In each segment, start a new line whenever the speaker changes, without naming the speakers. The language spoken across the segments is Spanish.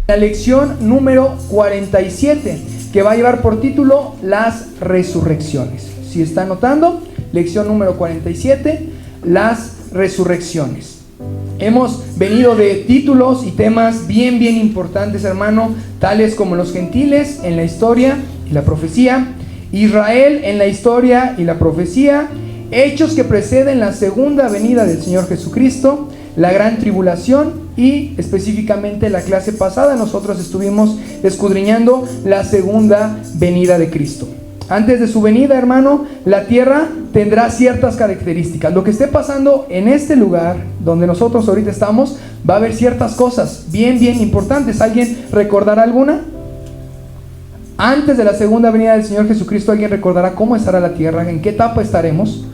La lección número 47, que va a llevar por título Las resurrecciones. Si está anotando, lección número 47, las resurrecciones. Hemos venido de títulos y temas bien importantes, hermano, tales como los gentiles en la historia y la profecía, Israel en la historia y la profecía, hechos que preceden la segunda venida del Señor Jesucristo, la gran tribulación y específicamente la clase pasada nosotros estuvimos escudriñando la segunda venida de Cristo. Antes de su venida, hermano, la tierra tendrá ciertas características. Lo que esté pasando en este lugar donde nosotros ahorita estamos, va a haber ciertas cosas bien importantes. ¿Alguien recordará alguna? Antes de la segunda venida del Señor Jesucristo, ¿alguien recordará cómo estará la tierra? ¿En qué etapa estaremos?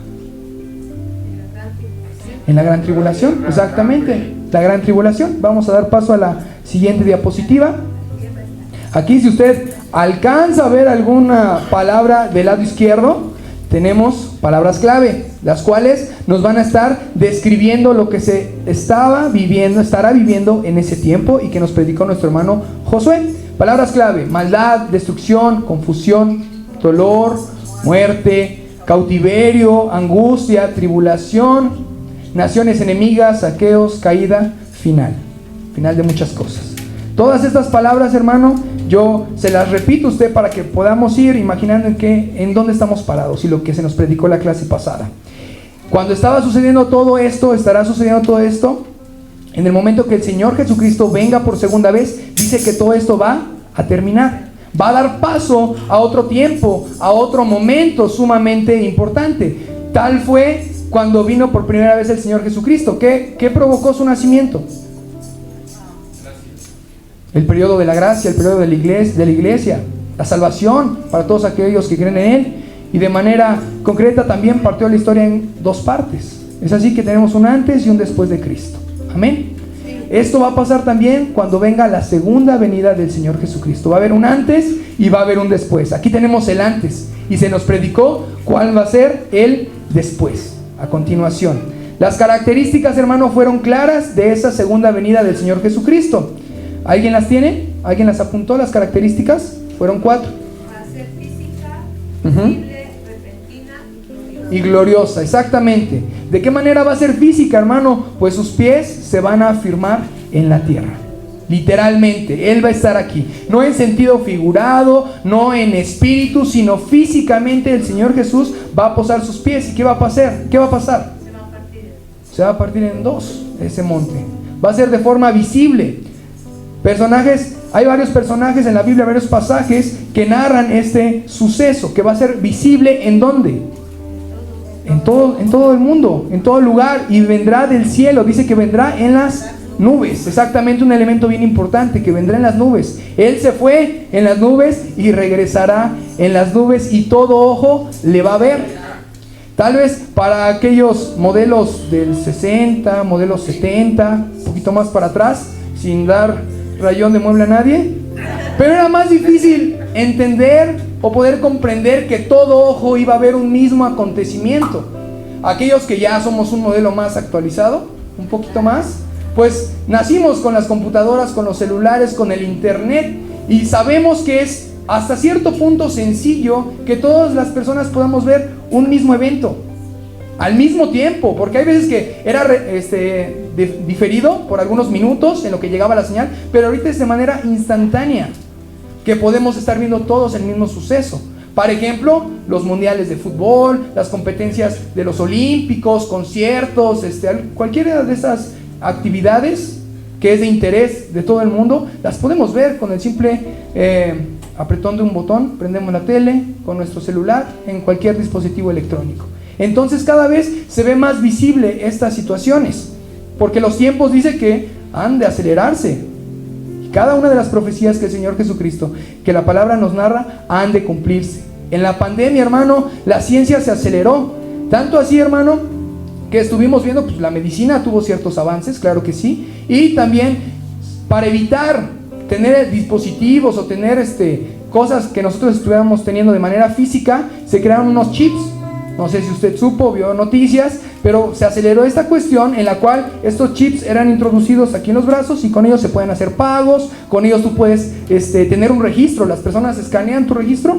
En la gran tribulación, exactamente, la gran tribulación. Vamos a dar paso a la siguiente diapositiva. Aquí, si usted alcanza a ver alguna palabra del lado izquierdo, tenemos palabras clave, las cuales nos van a estar describiendo lo que se estará viviendo en ese tiempo y que nos predicó nuestro hermano Josué. Palabras clave: maldad, destrucción, confusión, dolor, muerte, cautiverio, angustia, tribulación, naciones enemigas, saqueos, caída, final de muchas cosas. Todas estas palabras, hermano, yo se las repito a usted para que podamos ir imaginando en dónde estamos parados y lo que se nos predicó la clase pasada. Cuando estaba sucediendo todo esto, estará sucediendo todo esto, en el momento que el Señor Jesucristo venga por segunda vez, dice que todo esto va a terminar. Va a dar paso a otro tiempo, a otro momento sumamente importante. Tal fue cuando vino por primera vez el Señor Jesucristo. ¿Qué provocó su nacimiento? El periodo de la gracia, el periodo de la iglesia, la salvación para todos aquellos que creen en Él. Y de manera concreta también partió la historia en dos partes. Es así que tenemos un antes y un después de Cristo. Amén. Esto va a pasar también cuando venga la segunda venida del Señor Jesucristo. Va a haber un antes y va a haber un después. Aquí tenemos el antes y se nos predicó cuál va a ser el después. A continuación, las características, hermano, fueron claras de esa segunda venida del Señor Jesucristo. ¿Alguien las tiene? ¿Alguien las apuntó? Las características fueron 4.
Va a ser física, visible, repentina
y gloriosa, exactamente. ¿De qué manera va a ser física, hermano? Pues sus pies se van a afirmar en la tierra. Literalmente, Él va a estar aquí. No en sentido figurado, no en espíritu, sino físicamente el Señor Jesús va a posar sus pies. ¿Y qué va a pasar? ¿Qué va a pasar? Se va a partir en dos ese monte. Va a ser de forma visible. Hay varios personajes en la Biblia, varios pasajes que narran este suceso, que va a ser visible ¿en dónde? En todo el mundo, en todo lugar, y vendrá del cielo. Dice que vendrá en las nubes. Exactamente, un elemento bien importante, que vendrá en las nubes. Él se fue en las nubes y regresará en las nubes, y todo ojo le va a ver. Tal vez para aquellos modelos del 60, modelos 70, un poquito más para atrás, sin dar rayón de mueble a nadie, pero era más difícil entender o poder comprender que todo ojo iba a ver un mismo acontecimiento. Aquellos que ya somos un modelo más actualizado, un poquito más, pues nacimos con las computadoras, con los celulares, con el internet, y sabemos que es hasta cierto punto sencillo que todas las personas podamos ver un mismo evento al mismo tiempo, porque hay veces que era diferido por algunos minutos en lo que llegaba la señal, pero ahorita es de manera instantánea que podemos estar viendo todos el mismo suceso. Por ejemplo, los mundiales de fútbol, las competencias de los olímpicos, conciertos, cualquiera de esas actividades que es de interés de todo el mundo, las podemos ver con el simple apretón de un botón. Prendemos la tele con nuestro celular en cualquier dispositivo electrónico. Entonces cada vez se ve más visible estas situaciones, porque los tiempos dice que han de acelerarse, y cada una de las profecías que el Señor Jesucristo, que la palabra nos narra, han de cumplirse. En la pandemia, hermano, la ciencia se aceleró, tanto así, hermano, que estuvimos viendo, pues la medicina tuvo ciertos avances, claro que sí, y también para evitar tener dispositivos o tener cosas que nosotros estuviéramos teniendo de manera física, se crearon unos chips No sé si usted supo, vio noticias, pero se aceleró esta cuestión en la cual estos chips eran introducidos aquí en los brazos y con ellos se pueden hacer pagos, con ellos tú puedes tener un registro, las personas escanean tu registro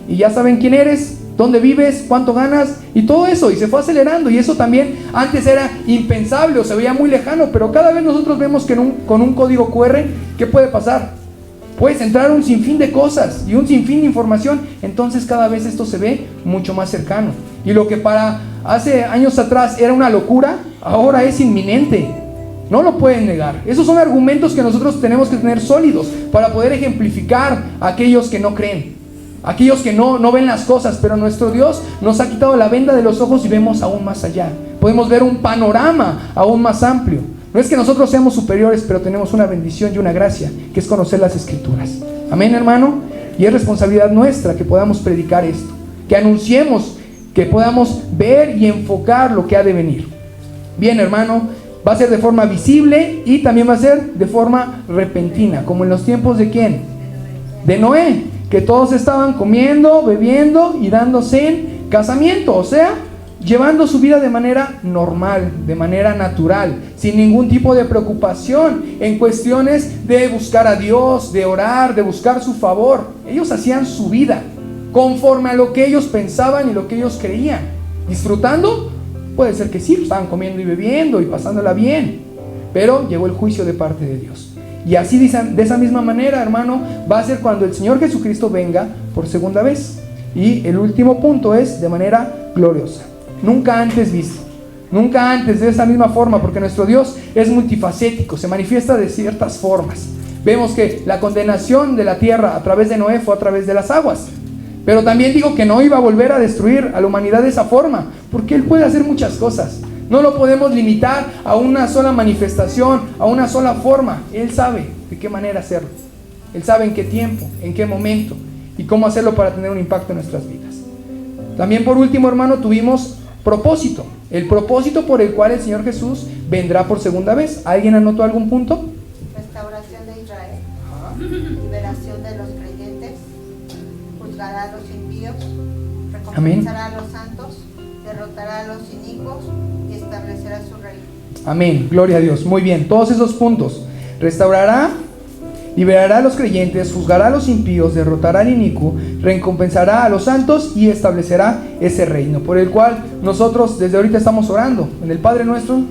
y ya saben quién eres, dónde vives, cuánto ganas y todo eso, y se fue acelerando, y eso también antes era impensable o se veía muy lejano, pero cada vez nosotros vemos que con un código QR, ¿qué puede pasar? Puedes entrar un sinfín de cosas y un sinfín de información, entonces cada vez esto se ve mucho más cercano. Y lo que para hace años atrás era una locura, ahora es inminente. No lo pueden negar. Esos son argumentos que nosotros tenemos que tener sólidos para poder ejemplificar a aquellos que no creen, aquellos que no ven las cosas, pero nuestro Dios nos ha quitado la venda de los ojos y vemos aún más allá. Podemos ver un panorama aún más amplio. No es que nosotros seamos superiores, pero tenemos una bendición y una gracia, que es conocer las Escrituras. Amén, hermano. Y es responsabilidad nuestra que podamos predicar esto, que anunciemos, que podamos ver y enfocar lo que ha de venir. Bien, hermano, va a ser de forma visible y también va a ser de forma repentina, como en los tiempos de ¿quién? De Noé, que todos estaban comiendo, bebiendo y dándose en casamiento, o sea, llevando su vida de manera normal, de manera natural, sin ningún tipo de preocupación en cuestiones de buscar a Dios, de orar, de buscar su favor. Ellos hacían su vida conforme a lo que ellos pensaban y lo que ellos creían. ¿Disfrutando? Puede ser que sí, estaban comiendo y bebiendo y pasándola bien, pero llegó el juicio de parte de Dios. Y así de esa misma manera, hermano, va a ser cuando el Señor Jesucristo venga por segunda vez. Y el último punto es de manera gloriosa. Nunca antes visto, nunca antes de esa misma forma, porque nuestro Dios es multifacético, se manifiesta de ciertas formas. Vemos que la condenación de la tierra a través de Noé fue a través de las aguas, pero también digo que no iba a volver a destruir a la humanidad de esa forma, porque Él puede hacer muchas cosas. No lo podemos limitar a una sola manifestación, a una sola forma. Él sabe de qué manera hacerlo, Él sabe en qué tiempo, en qué momento y cómo hacerlo para tener un impacto en nuestras vidas. También por último, hermano, tuvimos propósito, el propósito por el cual el Señor Jesús vendrá por segunda vez. ¿Alguien anotó algún punto?
Restauración de Israel, liberación de los creyentes, juzgará a los impíos, recompensará a los santos, derrotará a los inicuos y establecerá su reino.
Amén, gloria a Dios. Muy bien, todos esos puntos. Restaurará, liberará a los creyentes, juzgará a los impíos, derrotará al inicuo, recompensará a los santos y establecerá ese reino, por el cual nosotros desde ahorita estamos orando. En el Padre Nuestro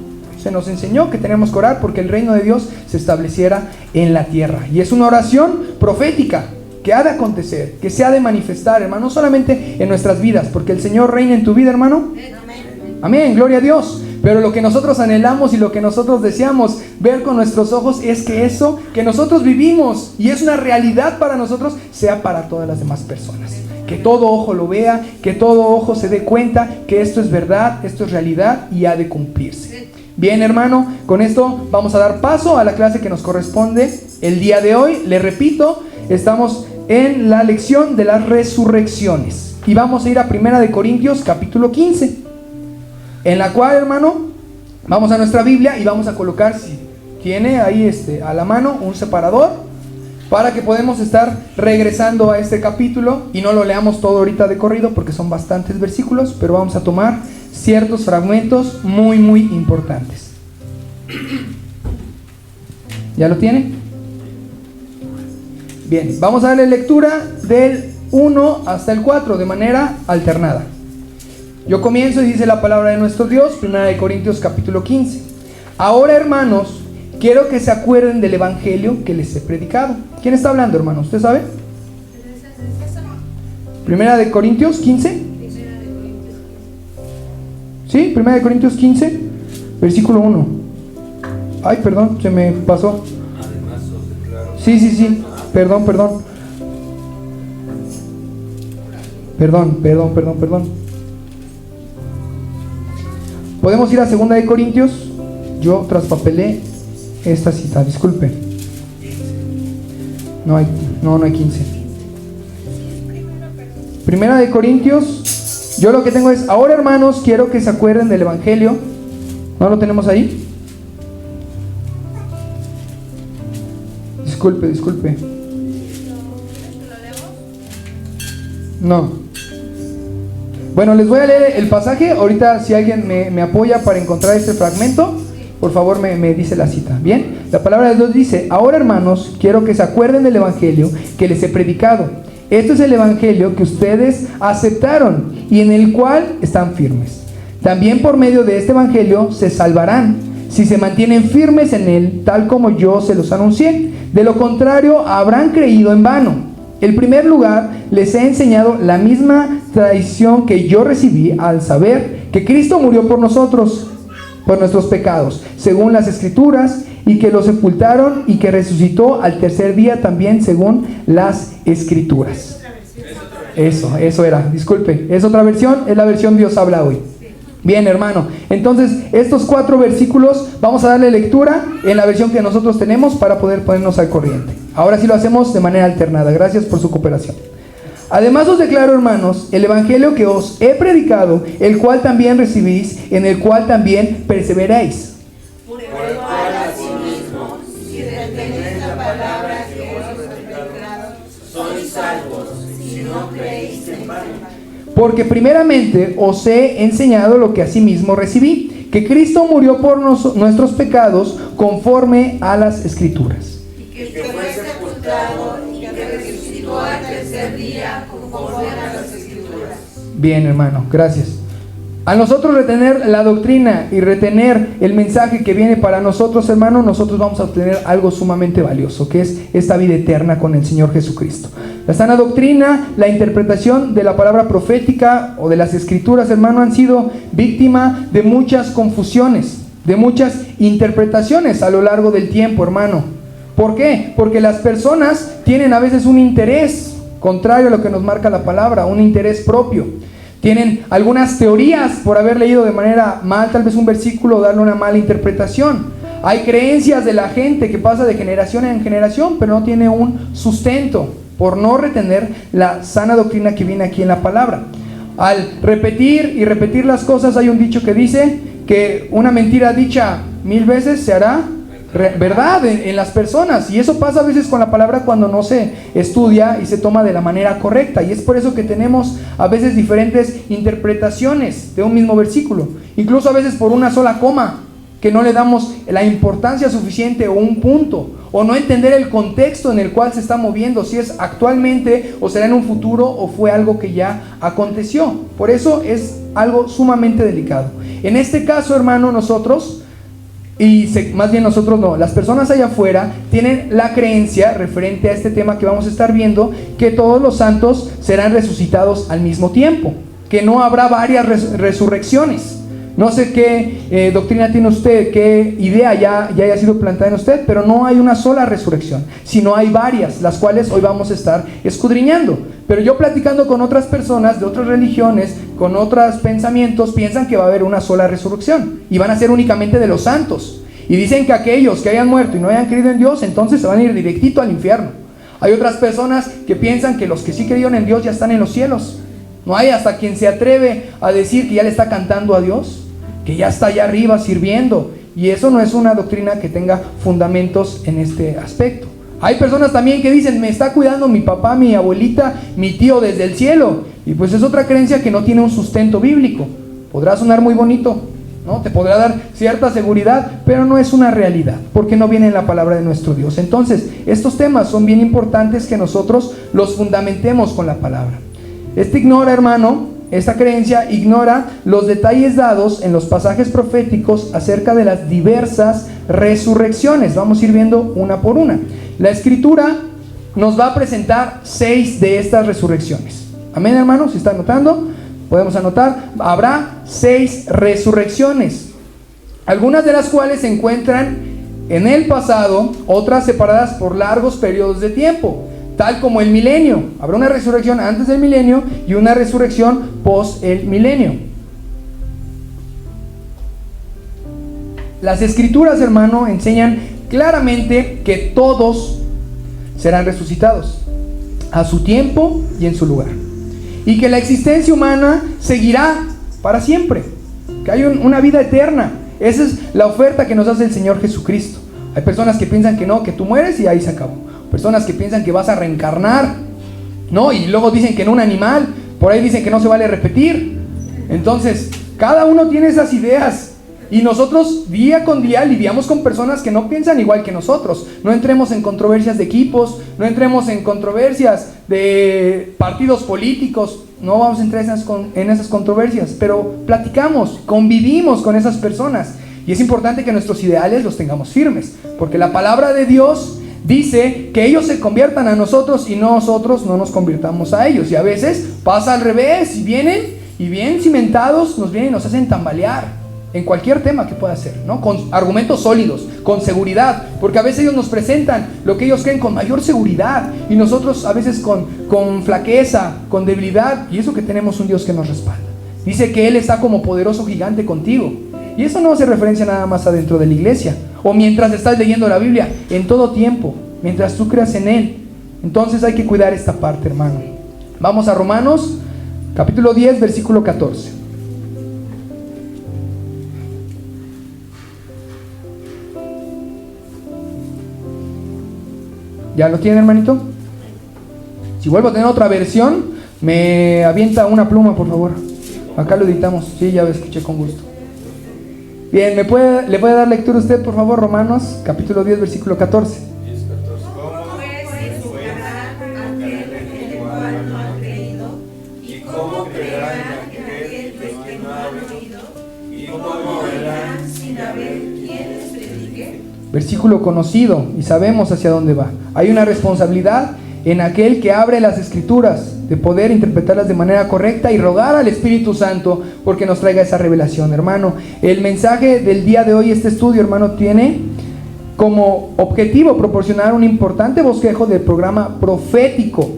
se nos enseñó que tenemos que orar porque el reino de Dios se estableciera en la tierra. Y es una oración profética que ha de acontecer, que se ha de manifestar, hermano, no solamente en nuestras vidas, porque el Señor reina en tu vida, hermano. Amén, gloria a Dios. Pero lo que nosotros anhelamos y lo que nosotros deseamos ver con nuestros ojos es que eso que nosotros vivimos y es una realidad para nosotros sea para todas las demás personas. Que todo ojo lo vea, que todo ojo se dé cuenta que esto es verdad, esto es realidad y ha de cumplirse. Bien, hermano, con esto vamos a dar paso a la clase que nos corresponde el día de hoy. Le repito, estamos en la lección de las resurrecciones y vamos a ir a 1 Corintios capítulo 15. En la cual, hermano, vamos a nuestra Biblia y vamos a colocar, si tiene ahí a la mano, un separador para que podamos estar regresando a este capítulo y no lo leamos todo ahorita de corrido porque son bastantes versículos, pero vamos a tomar ciertos fragmentos muy, muy importantes. ¿Ya lo tiene? Bien, vamos a darle lectura del 1 hasta el 4 de manera alternada. Yo comienzo y dice la palabra de nuestro Dios, 1 Corintios capítulo 15. Ahora, hermanos, quiero que se acuerden del evangelio que les he predicado. ¿Quién está hablando, hermano? ¿Usted sabe? 1 Corintios 15. ¿Sí? 1 Corintios 15, versículo 1. Ay, perdón, se me pasó. Sí. Perdón. Podemos ir a 2 de Corintios. Yo traspapelé esta cita, disculpe. No hay 15. 1 de Corintios. Yo lo que tengo es: ahora, hermanos, quiero que se acuerden del evangelio. ¿No lo tenemos ahí? Disculpe. No. Bueno, les voy a leer el pasaje. Ahorita si alguien me apoya para encontrar este fragmento, por favor me dice la cita. Bien, la palabra de Dios dice: ahora, hermanos, quiero que se acuerden del evangelio que les he predicado. Esto es el evangelio que ustedes aceptaron y en el cual están firmes. También por medio de este evangelio se salvarán, si se mantienen firmes en él, tal como yo se los anuncié. De lo contrario, habrán creído en vano. En primer lugar, les he enseñado la misma tradición que yo recibí al saber que Cristo murió por nosotros, por nuestros pecados, según las Escrituras, y que lo sepultaron y que resucitó al tercer día también según las Escrituras. Eso era, disculpe, es otra versión, es la versión Dios habla hoy. Bien, hermano, entonces estos 4 versículos vamos a darle lectura en la versión que nosotros tenemos para poder ponernos al corriente. Ahora sí lo hacemos de manera alternada. Gracias por su cooperación. Además os declaro, hermanos, el evangelio que os he predicado, el cual también recibís, en el cual también perseveráis.
Por el cual asimismo, si retenéis la palabra que os he predicado, sois salvos, si no creéis en vano.
Porque primeramente os he enseñado lo que asimismo recibí, que Cristo murió por nuestros pecados conforme a las Escrituras.
Y que fue sepultado y que resucitó al tercer día conforme a las Escrituras.
Bien, hermano, gracias. A nosotros retener la doctrina y retener el mensaje que viene para nosotros, hermano, nosotros vamos a obtener algo sumamente valioso, que es esta vida eterna con el Señor Jesucristo. La sana doctrina, la interpretación de la palabra profética o de las Escrituras, hermano, han sido víctima de muchas confusiones, de muchas interpretaciones a lo largo del tiempo, hermano. ¿Por qué? Porque las personas tienen a veces un interés contrario a lo que nos marca la palabra, un interés propio. Tienen algunas teorías por haber leído de manera mal tal vez un versículo o darle una mala interpretación. Hay creencias de la gente que pasa de generación en generación, pero no tiene un sustento por no retener la sana doctrina que viene aquí en la palabra. Al repetir y repetir las cosas, hay un dicho que dice que una mentira dicha 1000 veces se hará verdad en las personas, y eso pasa a veces con la palabra cuando no se estudia y se toma de la manera correcta, y es por eso que tenemos a veces diferentes interpretaciones de un mismo versículo, incluso a veces por una sola coma, que no le damos la importancia suficiente o un punto, o no entender el contexto en el cual se está moviendo, si es actualmente o será en un futuro o fue algo que ya aconteció. Por eso es algo sumamente delicado. En este caso, hermano, nosotros más bien nosotros no, las personas allá afuera tienen la creencia referente a este tema que vamos a estar viendo, que todos los santos serán resucitados al mismo tiempo, que no habrá varias resurrecciones. No sé qué doctrina tiene usted, qué idea ya haya sido plantada en usted, pero no hay una sola resurrección, sino hay varias, las cuales hoy vamos a estar escudriñando. Pero yo platicando con otras personas de otras religiones, con otros pensamientos, piensan que va a haber una sola resurrección y van a ser únicamente de los santos. Y dicen que aquellos que hayan muerto y no hayan creído en Dios, entonces se van a ir directito al infierno. Hay otras personas que piensan que los que sí creyeron en Dios ya están en los cielos. No hay hasta quien se atreve a decir que ya le está cantando a Dios, que ya está allá arriba sirviendo. Y eso no es una doctrina que tenga fundamentos en este aspecto. Hay personas también que dicen, me está cuidando mi papá, mi abuelita, mi tío desde el cielo. Y pues es otra creencia que no tiene un sustento bíblico. Podrá sonar muy bonito, ¿no? Te podrá dar cierta seguridad, pero no es una realidad, porque no viene en la palabra de nuestro Dios. Entonces, estos temas son bien importantes que nosotros los fundamentemos con la palabra. Esta creencia ignora los detalles dados en los pasajes proféticos acerca de las diversas resurrecciones. Vamos a ir viendo una por una. La Escritura nos va a presentar 6 de estas resurrecciones. Amén, hermanos, si están notando, podemos anotar, habrá 6 resurrecciones, algunas de las cuales se encuentran en el pasado, otras separadas por largos periodos de tiempo, tal como el milenio. Habrá una resurrección antes del milenio y una resurrección post el milenio. Las Escrituras, hermano, enseñan claramente que todos serán resucitados a su tiempo y en su lugar, y que la existencia humana seguirá para siempre, que hay una vida eterna. Esa es la oferta que nos hace el Señor Jesucristo. Hay personas que piensan que no, que tú mueres y ahí se acabó. Personas que piensan que vas a reencarnar, ¿no? Y luego dicen que en un animal, por ahí dicen que no se vale repetir. Entonces, cada uno tiene esas ideas. Y nosotros día con día lidiamos con personas que no piensan igual que nosotros. No entremos en controversias de equipos, no entremos en controversias de partidos políticos. No vamos a entrar en esas controversias, pero platicamos, convivimos con esas personas. Y es importante que nuestros ideales los tengamos firmes, porque la palabra de Dios dice que ellos se conviertan a nosotros y nosotros no nos convirtamos a ellos. Y a veces pasa al revés, y vienen y bien cimentados nos vienen y nos hacen tambalear en cualquier tema que pueda ser, ¿no? Con argumentos sólidos, con seguridad, porque a veces ellos nos presentan lo que ellos creen con mayor seguridad y nosotros a veces con flaqueza, con debilidad, y eso que tenemos un Dios que nos respalda. Dice que Él está como poderoso gigante contigo, y eso no hace referencia nada más adentro de la iglesia o mientras estás leyendo la Biblia, en todo tiempo, mientras tú creas en Él. Entonces hay que cuidar esta parte, hermano. Vamos a Romanos capítulo 10, versículo 14. ¿Ya lo tiene, hermanito? Si vuelvo a tener otra versión, me avienta una pluma, por favor. Acá lo editamos. Sí, ya lo escuché con gusto. Bien, ¿le puede dar lectura usted, por favor? Romanos, capítulo 10, versículo 14.
¿Cómo pues juzgarán aquel en el cual no han creído? ¿Y cómo creerán en aquel que no ha oído? ¿Y cómo oirán sin haber quien les predique?
Versículo conocido, y sabemos hacia dónde va. Hay una responsabilidad en aquel que abre las escrituras, de poder interpretarlas de manera correcta y rogar al Espíritu Santo porque nos traiga esa revelación, hermano. El mensaje del día de hoy, este estudio, hermano, tiene como objetivo proporcionar un importante bosquejo del programa profético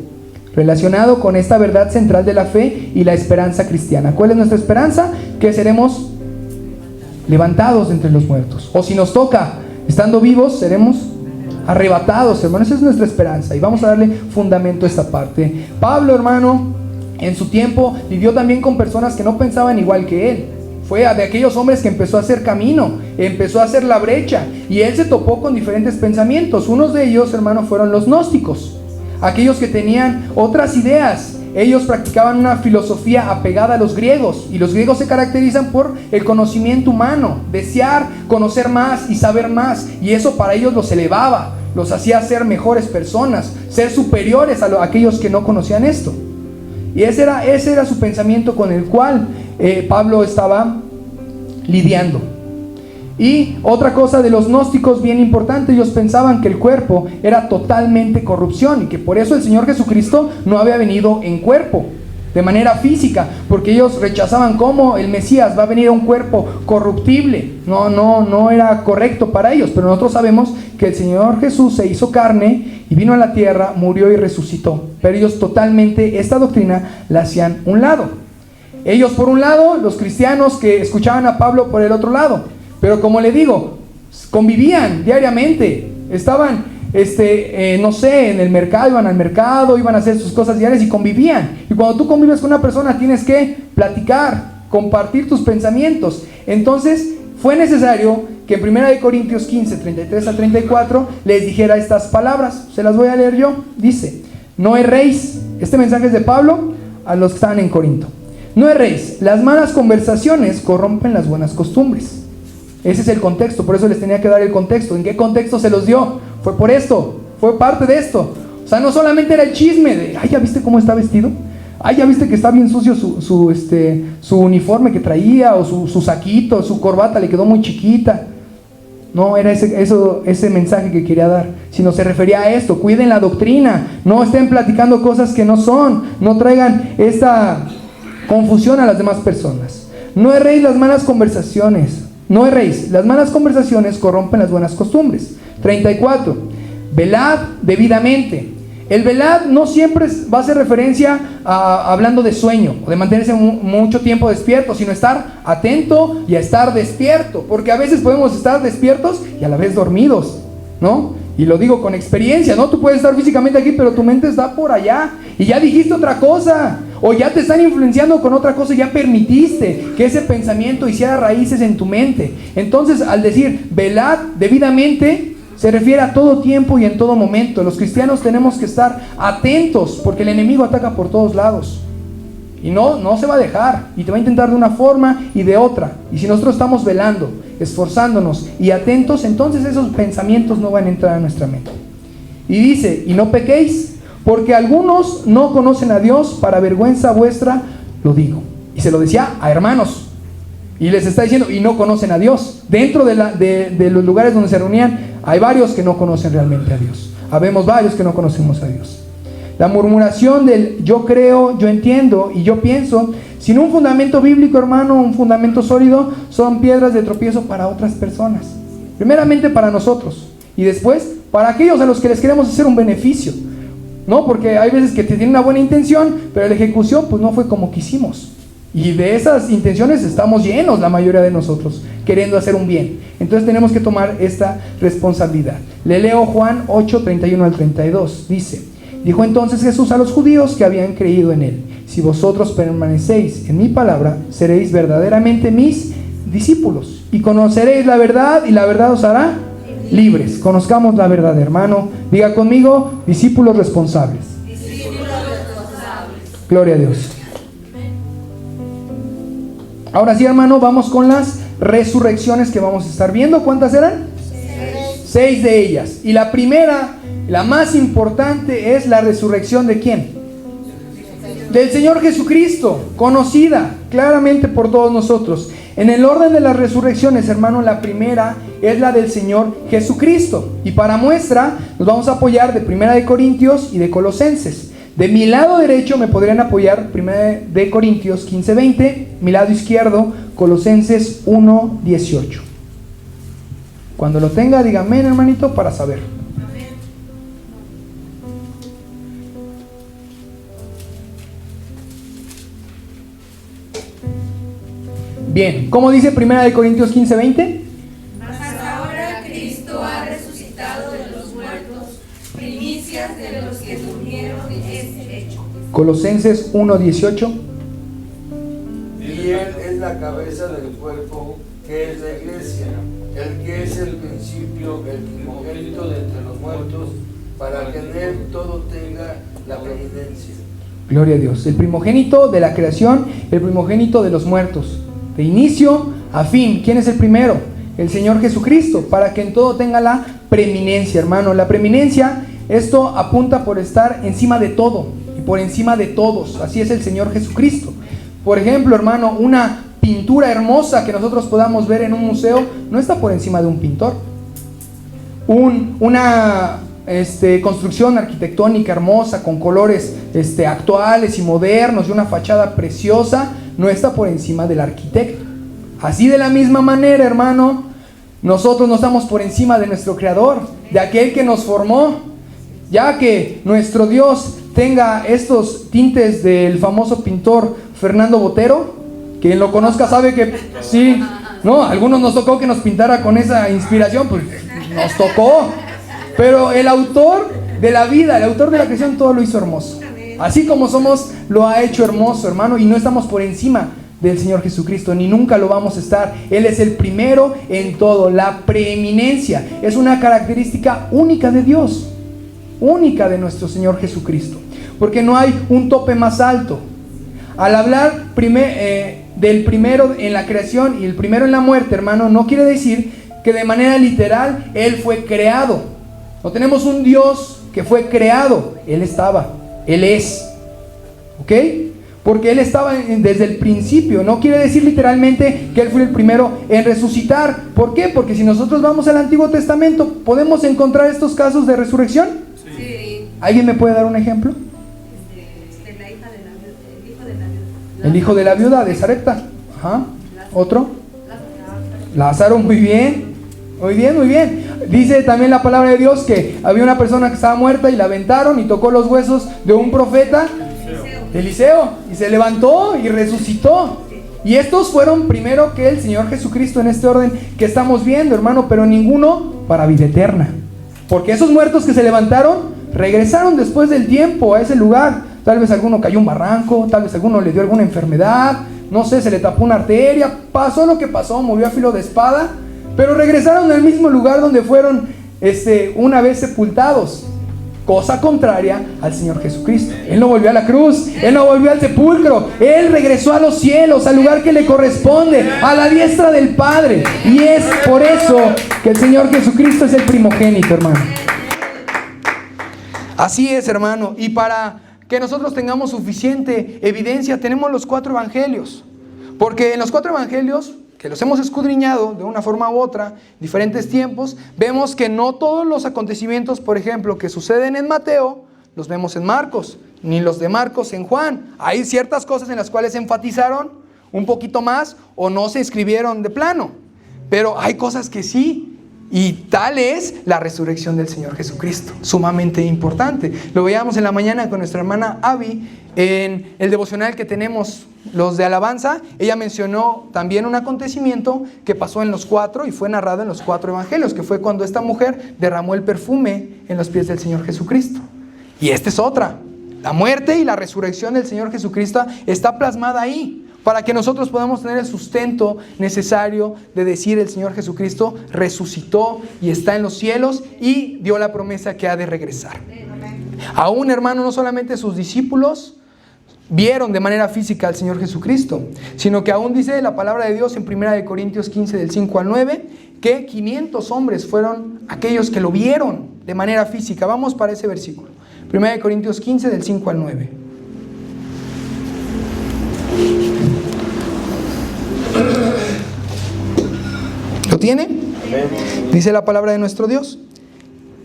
relacionado con esta verdad central de la fe y la esperanza cristiana. ¿Cuál es nuestra esperanza? Que seremos levantados entre los muertos, o si nos toca estando vivos, seremos arrebatados, hermano. Esa es nuestra esperanza y vamos a darle fundamento a esta parte. Pablo, hermano, en su tiempo lidió también con personas que no pensaban igual que él. Fue de aquellos hombres que empezó a hacer camino, empezó a hacer la brecha, y él se topó con diferentes pensamientos. Unos de ellos, hermano, fueron los gnósticos, aquellos que tenían otras ideas. Ellos practicaban una filosofía apegada a los griegos, y los griegos se caracterizan por el conocimiento humano, desear conocer más y saber más, y eso para ellos los elevaba, los hacía ser mejores personas, ser superiores a aquellos que no conocían esto. Y ese era su pensamiento con el cual Pablo estaba lidiando. Y otra cosa de los gnósticos bien importante, ellos pensaban que el cuerpo era totalmente corrupción y que por eso el Señor Jesucristo no había venido en cuerpo, de manera física, porque ellos rechazaban cómo el Mesías va a venir a un cuerpo corruptible. No era correcto para ellos, pero nosotros sabemos que el Señor Jesús se hizo carne y vino a la tierra, murió y resucitó, pero ellos totalmente esta doctrina la hacían un lado. Ellos por un lado, los cristianos que escuchaban a Pablo por el otro lado. Pero como le digo, convivían diariamente, estaban, no sé, en el mercado, iban al mercado, iban a hacer sus cosas diarias y convivían. Y cuando tú convives con una persona tienes que platicar, compartir tus pensamientos. Entonces fue necesario que en 1 Corintios 15, 33 a 34 les dijera estas palabras. Se las voy a leer yo. Dice: no erréis. Este mensaje es de Pablo a los que están en Corinto. No erréis, las malas conversaciones corrompen las buenas costumbres. Ese es el contexto, por eso les tenía que dar el contexto. ¿En qué contexto se los dio? Fue por esto, fue parte de esto. O sea, no solamente era el chisme de, ay, ¿ya viste cómo está vestido? Ay, ¿ya viste que está bien sucio su uniforme que traía? O su saquito, su corbata le quedó muy chiquita. No, era ese mensaje que quería dar, sino se refería a esto: cuiden la doctrina, no estén platicando cosas que no son, no traigan esta confusión a las demás personas. No erréis las malas conversaciones. No erréis, las malas conversaciones corrompen las buenas costumbres. 34. Velad debidamente. El velad no siempre va a hacer referencia a hablando de sueño o de mantenerse mucho tiempo despierto, sino estar atento y a estar despierto, porque a veces podemos estar despiertos y a la vez dormidos, ¿no? Y lo digo con experiencia, ¿no? Tú puedes estar físicamente aquí, pero tu mente está por allá y ya dijiste otra cosa, o ya te están influenciando con otra cosa y ya permitiste que ese pensamiento hiciera raíces en tu mente. Entonces, al decir velad debidamente, se refiere a todo tiempo y en todo momento. Los cristianos tenemos que estar atentos porque el enemigo ataca por todos lados. Y no se va a dejar, y te va a intentar de una forma y de otra. Y si nosotros estamos velando, esforzándonos y atentos, entonces esos pensamientos no van a entrar a nuestra mente. Y dice, y no pequéis, porque algunos no conocen a Dios, para vergüenza vuestra lo digo. Y se lo decía a hermanos, y les está diciendo, y no conocen a Dios. Dentro de los lugares donde se reunían, hay varios que no conocen realmente a Dios. Habemos varios que no conocemos a Dios. La murmuración del yo creo, yo entiendo y yo pienso, sin un fundamento bíblico, hermano, un fundamento sólido, son piedras de tropiezo para otras personas. Primeramente para nosotros, y después para aquellos a los que les queremos hacer un beneficio, ¿no? Porque hay veces que tienen una buena intención, pero la ejecución pues no fue como quisimos. Y de esas intenciones estamos llenos la mayoría de nosotros, queriendo hacer un bien. Entonces tenemos que tomar esta responsabilidad. Le leo Juan 8, 31 al 32. Dijo entonces Jesús a los judíos que habían creído en él: si vosotros permanecéis en mi palabra, seréis verdaderamente mis discípulos, y conoceréis la verdad, y la verdad os hará libres. Conozcamos la verdad, hermano. Diga conmigo, discípulos responsables.
Discípulos responsables.
Gloria a Dios. Ahora sí, hermano, vamos con las resurrecciones que vamos a estar viendo. ¿Cuántas eran? 6 de ellas. Y la primera, la más importante, es la resurrección ¿de quién? Del Señor Jesucristo, conocida claramente por todos nosotros. En el orden de las resurrecciones, hermano, la primera es la del Señor Jesucristo. Y para muestra nos vamos a apoyar de 1 de Corintios y de Colosenses. De mi lado derecho me podrían apoyar 1 de Corintios 15:20, mi lado izquierdo Colosenses 1:18. Cuando lo tenga, dígame, hermanito, para saber. Bien, ¿cómo dice 1 de Corintios 15:20?
Mas ahora Cristo ha resucitado de los muertos, primicias de los que durmieron es hecho.
Colosenses 1:18.
Y Él es la cabeza del cuerpo, que es la iglesia, el que es el principio, el primogénito de entre los muertos, para que en Él todo tenga la preeminencia.
Gloria a Dios. El primogénito de la creación, el primogénito de los muertos. De inicio a fin. ¿Quién es el primero? El Señor Jesucristo, para que en todo tenga la preeminencia, hermano. La preeminencia, esto apunta por estar encima de todo y por encima de todos. Así es el Señor Jesucristo. Por ejemplo, hermano, una pintura hermosa que nosotros podamos ver en un museo no está por encima de un pintor. Una construcción arquitectónica hermosa con colores actuales y modernos y una fachada preciosa no está por encima del arquitecto. Así de la misma manera, hermano, nosotros no estamos por encima de nuestro Creador, de aquel que nos formó. Ya que nuestro Dios tenga estos tintes del famoso pintor Fernando Botero, quien lo conozca sabe que sí, no, a algunos nos tocó que nos pintara con esa inspiración, pues nos tocó. Pero el autor de la vida, el autor de la creación, todo lo hizo hermoso. Así como somos, lo ha hecho hermoso, hermano, y no estamos por encima del Señor Jesucristo, ni nunca lo vamos a estar. Él es el primero en todo. La preeminencia es una característica única de Dios, única de nuestro Señor Jesucristo, porque no hay un tope más alto. Al hablar del primero en la creación y el primero en la muerte, hermano, no quiere decir que de manera literal Él fue creado. No tenemos un Dios que fue creado. Él estaba, Él es, ¿ok? Porque Él estaba desde el principio. No quiere decir literalmente que Él fue el primero en resucitar. ¿Por qué? Porque si nosotros vamos al Antiguo Testamento, ¿podemos encontrar estos casos de resurrección?
Sí.
¿Alguien me puede dar un ejemplo? El hijo de la viuda de Sarepta. Ajá. ¿Otro? Lázaro, muy bien. Muy bien, muy bien. Dice también la palabra de Dios que había una persona que estaba muerta y la aventaron y tocó los huesos de un profeta, Eliseo, y se levantó y resucitó. Y estos fueron primero que el Señor Jesucristo en este orden que estamos viendo, hermano, pero ninguno para vida eterna. Porque esos muertos que se levantaron regresaron después del tiempo a ese lugar. Tal vez alguno cayó en un barranco, tal vez alguno le dio alguna enfermedad, no sé, se le tapó una arteria, pasó lo que pasó, murió a filo de espada, pero regresaron al mismo lugar donde fueron una vez sepultados. cosa contraria al Señor Jesucristo. Él no volvió a la cruz, Él no volvió al sepulcro, Él regresó a los cielos, al lugar que le corresponde, a la diestra del Padre. Y es por eso que el Señor Jesucristo es el primogénito, hermano. Así es, hermano. Y para que nosotros tengamos suficiente evidencia, tenemos los 4 evangelios. Porque en los 4 evangelios, que los hemos escudriñado de una forma u otra, diferentes tiempos, vemos que no todos los acontecimientos, por ejemplo, que suceden en Mateo, los vemos en Marcos, ni los de Marcos en Juan. Hay ciertas cosas en las cuales se enfatizaron un poquito más o no se escribieron de plano. Pero hay cosas que sí. Y tal es la resurrección del Señor Jesucristo, sumamente importante. Lo veíamos en la mañana con nuestra hermana Abby en el devocional que tenemos, los de alabanza. Ella mencionó también un acontecimiento que pasó en los 4 y fue narrado en los 4 evangelios, que fue cuando esta mujer derramó el perfume en los pies del Señor Jesucristo. Y esta es otra. La muerte y la resurrección del Señor Jesucristo está plasmada ahí, para que nosotros podamos tener el sustento necesario de decir: el Señor Jesucristo resucitó y está en los cielos y dio la promesa que ha de regresar. Aún, hermano, no solamente sus discípulos vieron de manera física al Señor Jesucristo, sino que aún dice la palabra de Dios en 1 Corintios 15 del 5 al 9, que 500 hombres fueron aquellos que lo vieron de manera física. Vamos para ese versículo. 1 Corintios 15 del 5 al 9. ¿Lo tiene? Dice la palabra de nuestro Dios: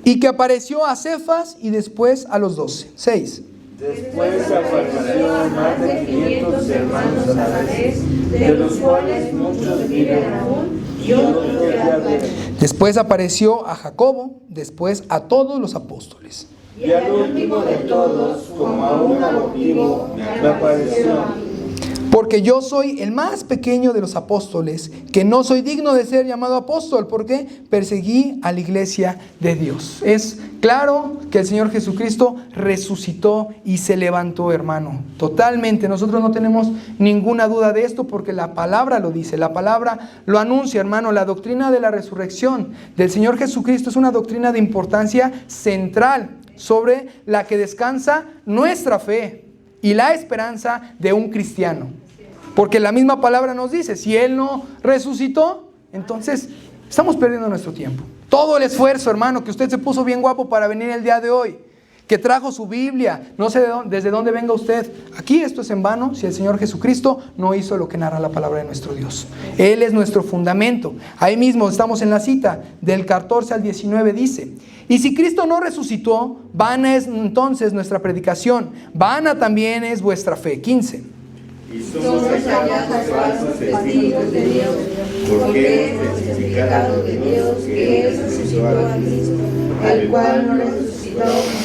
y que apareció a Cefas y después a los 12. 6.
Después apareció a más de 500 hermanos a la vez, de los cuales muchos viven aún y otros ya ven.
Después apareció a Jacobo, después a todos los apóstoles.
Y al último de todos, como a un adoptivo, me apareció a mí.
Porque yo soy el más pequeño de los apóstoles, que no soy digno de ser llamado apóstol, porque perseguí a la iglesia de Dios. Es claro que el Señor Jesucristo resucitó y se levantó, hermano. Totalmente, nosotros no tenemos ninguna duda de esto, porque la palabra lo dice, la palabra lo anuncia, hermano. La doctrina de la resurrección del Señor Jesucristo es una doctrina de importancia central, sobre la que descansa nuestra fe y la esperanza de un cristiano. Porque la misma palabra nos dice: si Él no resucitó, entonces estamos perdiendo nuestro tiempo. Todo el esfuerzo, hermano, que usted se puso bien guapo para venir el día de hoy, que trajo su Biblia, no sé desde dónde venga usted. Aquí esto es en vano si el Señor Jesucristo no hizo lo que narra la palabra de nuestro Dios. Él es nuestro fundamento. Ahí mismo estamos en la cita del 14 al 19, dice: y si Cristo no resucitó, vana es entonces nuestra predicación, vana también es vuestra fe. 15.
Y somos hallados falsos testigos de Dios, porque es testificado de Dios que Él resucitó a Cristo, al cual no resucitó,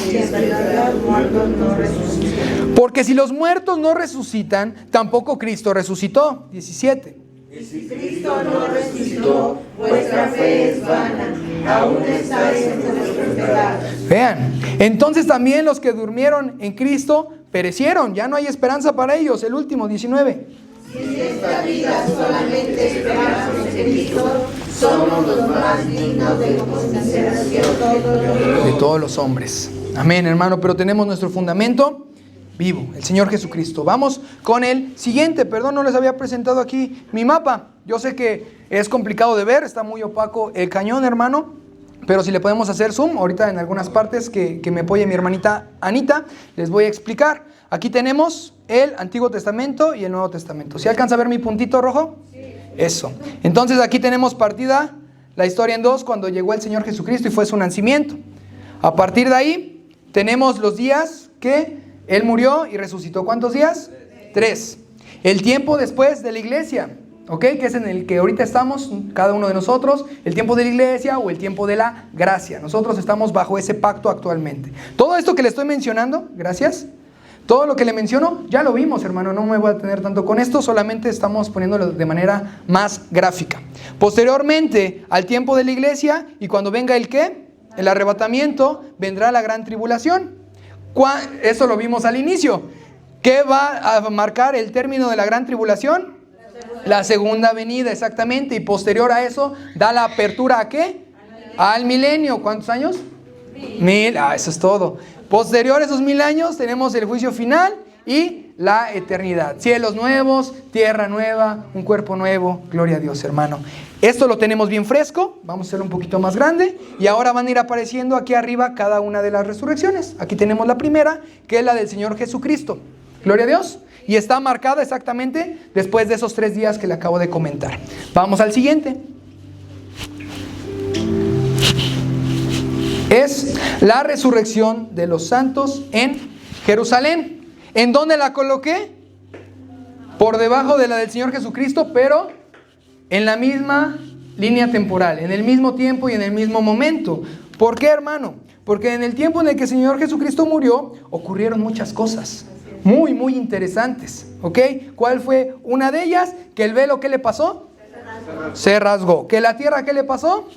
y en verdad muertos no resucitó.
Porque si los muertos no resucitan, tampoco Cristo resucitó. 17.
Y si Cristo no resucitó, vuestra fe es vana, aún estáis en vuestros pecados.
Vean, entonces también los que durmieron en Cristo perecieron, ya no hay esperanza para ellos. El último, 19.
Si en esta vida solamente esperamos en Cristo, somos los más dignos de consideración
de todos los hombres. Amén, hermano, pero tenemos nuestro fundamento vivo, el Señor Jesucristo. Vamos con el siguiente. Perdón, no les había presentado aquí mi mapa. Yo sé que es complicado de ver, está muy opaco el cañón, hermano, pero si le podemos hacer zoom, ahorita en algunas partes que me apoye mi hermanita Anita, les voy a explicar. Aquí tenemos el Antiguo Testamento y el Nuevo Testamento. ¿Sí alcanza a ver mi puntito rojo? Sí. Eso. Entonces aquí tenemos partida la historia en dos, cuando llegó el Señor Jesucristo y fue su nacimiento. A partir de ahí tenemos los días que Él murió y resucitó. ¿Cuántos días? 3. El tiempo después de la iglesia, ¿ok? Que es en el que ahorita estamos, cada uno de nosotros, el tiempo de la iglesia o el tiempo de la gracia. Nosotros estamos bajo ese pacto actualmente. Todo esto que le estoy mencionando, gracias, todo lo que le menciono, ya lo vimos, hermano, no me voy a detener tanto con esto, solamente estamos poniéndolo de manera más gráfica. Posteriormente, al tiempo de la iglesia, y cuando venga el ¿qué? El arrebatamiento, vendrá la gran tribulación. Eso lo vimos al inicio. ¿Qué va a marcar el término de la gran tribulación? La segunda venida, exactamente. Y posterior a eso, da la apertura ¿a qué? Al milenio. ¿Cuántos años? 1000. Eso es todo. Posterior a esos 1000 años tenemos el juicio final y la eternidad. Cielos nuevos, tierra nueva, un cuerpo nuevo. Gloria a Dios, hermano. Esto lo tenemos bien fresco. Vamos a hacerlo un poquito más grande. Y ahora van a ir apareciendo aquí arriba cada una de las resurrecciones. Aquí tenemos la primera, que es la del Señor Jesucristo. Gloria a Dios. Y está marcada exactamente después de esos 3 días que le acabo de comentar. Vamos al siguiente. Es la resurrección de los santos en Jerusalén. ¿En dónde la coloqué? Por debajo de la del Señor Jesucristo, pero en la misma línea temporal, en el mismo tiempo y en el mismo momento. ¿Por qué, hermano? Porque en el tiempo en el que el Señor Jesucristo murió, ocurrieron muchas cosas muy, muy interesantes. ¿Ok? ¿Cuál fue una de ellas? Que el velo, ¿qué le pasó? Se rasgó. ¿Que la tierra, qué le pasó?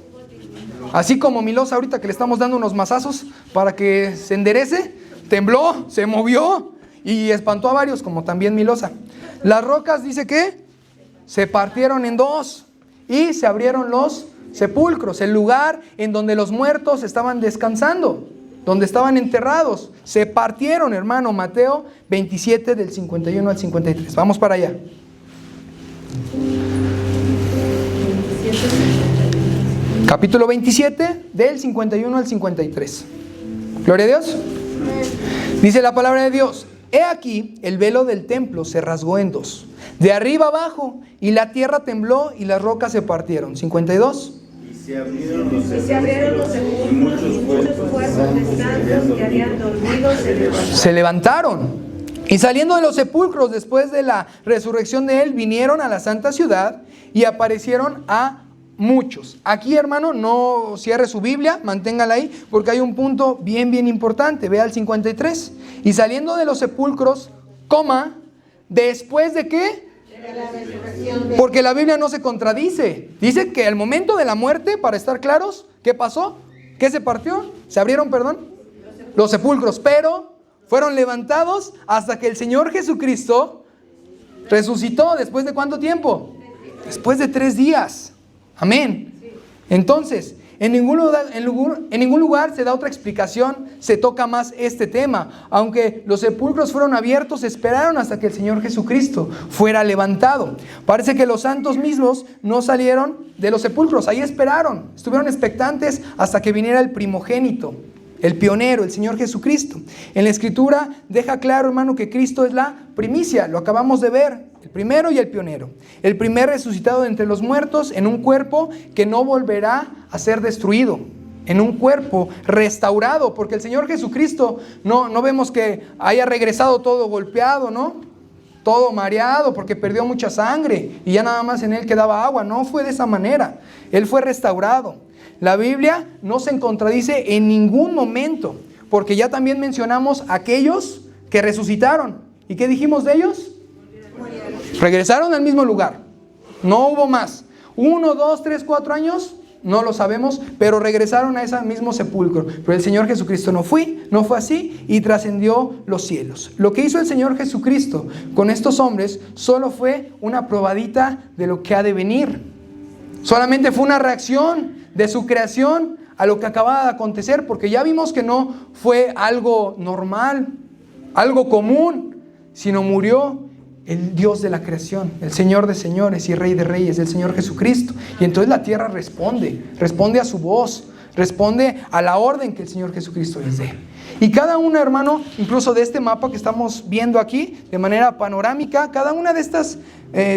Así como Milosa ahorita que le estamos dando unos mazazos para que se enderece, tembló, se movió y espantó a varios, como también Milosa. Las rocas, dice que se partieron en 2 y se abrieron los sepulcros, el lugar en donde los muertos estaban descansando, donde estaban enterrados. Se partieron, hermano. Mateo 27 del 51 al 53. Vamos para allá. Capítulo 27 del 51 al 53. Gloria a Dios. Dice la palabra de Dios: He aquí, el velo del templo se rasgó en 2, de arriba abajo, y la tierra tembló y las rocas se partieron. 52.
Y se abrieron los sepulcros, y muchos cuerpos de santos que habían dormido
se levantaron. Y saliendo de los sepulcros después de la resurrección de él, vinieron a la santa ciudad y aparecieron a muchos. Aquí, hermano, no cierre su Biblia, manténgala ahí, porque hay un punto bien, bien importante. Vea el 53. Y saliendo de los sepulcros, ¿después de qué?
De la resurrección de...
Porque la Biblia no se contradice. Dice que al momento de la muerte, para estar claros, ¿qué pasó? ¿Qué se partió? ¿Se abrieron, perdón? Los sepulcros, pero fueron levantados hasta que el Señor Jesucristo resucitó. ¿Después de cuánto tiempo? Después de 3 días. Amén. Entonces, en ningún lugar se da otra explicación, se toca más este tema. Aunque los sepulcros fueron abiertos, esperaron hasta que el Señor Jesucristo fuera levantado. Parece que los santos mismos no salieron de los sepulcros, ahí esperaron, estuvieron expectantes hasta que viniera el primogénito, el pionero, el Señor Jesucristo. En la Escritura deja claro, hermano, que Cristo es la primicia, lo acabamos de ver. El primero y el pionero. El primer resucitado de entre los muertos en un cuerpo que no volverá a ser destruido. En un cuerpo restaurado. Porque el Señor Jesucristo no vemos que haya regresado todo golpeado, ¿no? Todo mareado porque perdió mucha sangre y ya nada más en él quedaba agua. No fue de esa manera. Él fue restaurado. La Biblia no se contradice en ningún momento. Porque ya también mencionamos aquellos que resucitaron. ¿Y qué dijimos de ellos? Regresaron al mismo lugar. No hubo más. 1, 2, 3, 4 años, no lo sabemos, pero regresaron a ese mismo sepulcro. Pero el Señor Jesucristo no fue así y trascendió los cielos. Lo que hizo el Señor Jesucristo con estos hombres solo fue una probadita de lo que ha de venir. Solamente fue una reacción de su creación a lo que acababa de acontecer, porque ya vimos que no fue algo normal, algo común, sino murió el Dios de la creación, el Señor de señores y Rey de reyes, el Señor Jesucristo. Y entonces la tierra responde a su voz, responde a la orden que el Señor Jesucristo les dé. Y cada uno, hermano, incluso de este mapa que estamos viendo aquí, de manera panorámica, cada una de estas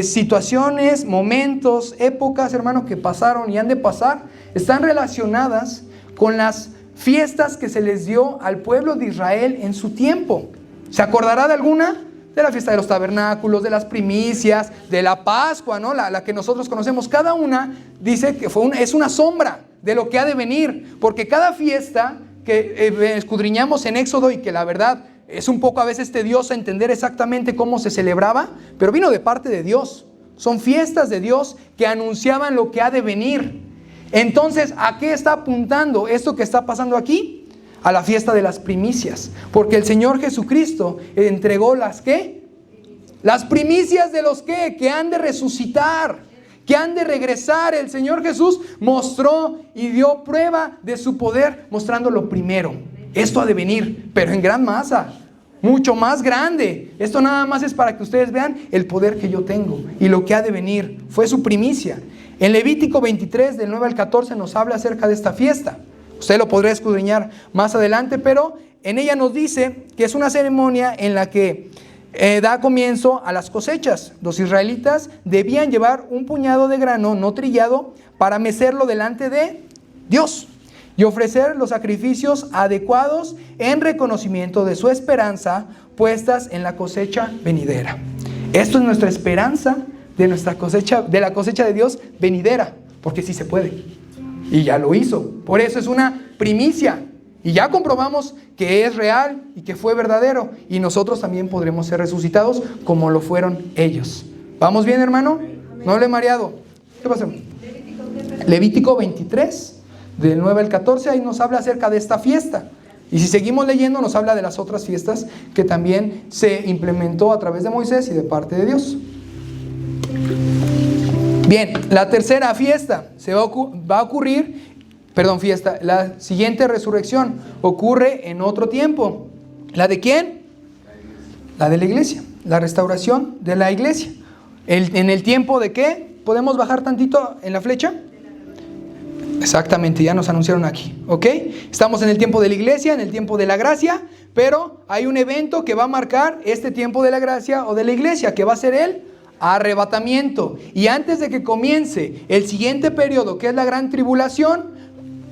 situaciones, momentos, épocas, hermano, que pasaron y han de pasar, están relacionadas con las fiestas que se les dio al pueblo de Israel en su tiempo. ¿Se acordará de alguna? De la fiesta de los tabernáculos, de las primicias, de la Pascua, ¿no? La que nosotros conocemos. Cada una dice que es una sombra de lo que ha de venir. Porque cada fiesta que escudriñamos en Éxodo, y que la verdad es un poco a veces tedioso entender exactamente cómo se celebraba, pero vino de parte de Dios. Son fiestas de Dios que anunciaban lo que ha de venir. Entonces, ¿a qué está apuntando esto que está pasando aquí? A la fiesta de las primicias, porque el Señor Jesucristo entregó las ¿qué? Las primicias de los que han de resucitar, que han de regresar. El Señor Jesús mostró y dio prueba de su poder, mostrándolo primero. Esto ha de venir, pero en gran masa, mucho más grande. Esto nada más es para que ustedes vean el poder que yo tengo y lo que ha de venir. Fue su primicia. En Levítico 23, del 9 al 14, nos habla acerca de esta fiesta. Usted lo podrá escudriñar más adelante, pero en ella nos dice que es una ceremonia en la que da comienzo a las cosechas. Los israelitas debían llevar un puñado de grano no trillado para mecerlo delante de Dios y ofrecer los sacrificios adecuados en reconocimiento de su esperanza puestas en la cosecha venidera. Esto es nuestra esperanza de nuestra cosecha, de la cosecha de Dios venidera, porque sí se puede. Y ya lo hizo. Por eso es una primicia. Y ya comprobamos que es real y que fue verdadero. Y nosotros también podremos ser resucitados como lo fueron ellos. ¿Vamos bien, hermano? No le he mareado. ¿Qué pasa? Levítico 23, del 9 al 14, ahí nos habla acerca de esta fiesta. Y si seguimos leyendo, nos habla de las otras fiestas que también se implementó a través de Moisés y de parte de Dios. Bien, la tercera fiesta va a ocurrir. La siguiente resurrección ocurre en otro tiempo. ¿La de quién? La de la iglesia, la restauración de la iglesia. ¿En el tiempo de qué? ¿Podemos bajar tantito en la flecha? Exactamente, ya nos anunciaron aquí, ¿ok? Estamos en el tiempo de la iglesia, en el tiempo de la gracia, pero hay un evento que va a marcar este tiempo de la gracia o de la iglesia, que va a ser el arrebatamiento. Y antes de que comience el siguiente periodo, que es la gran tribulación,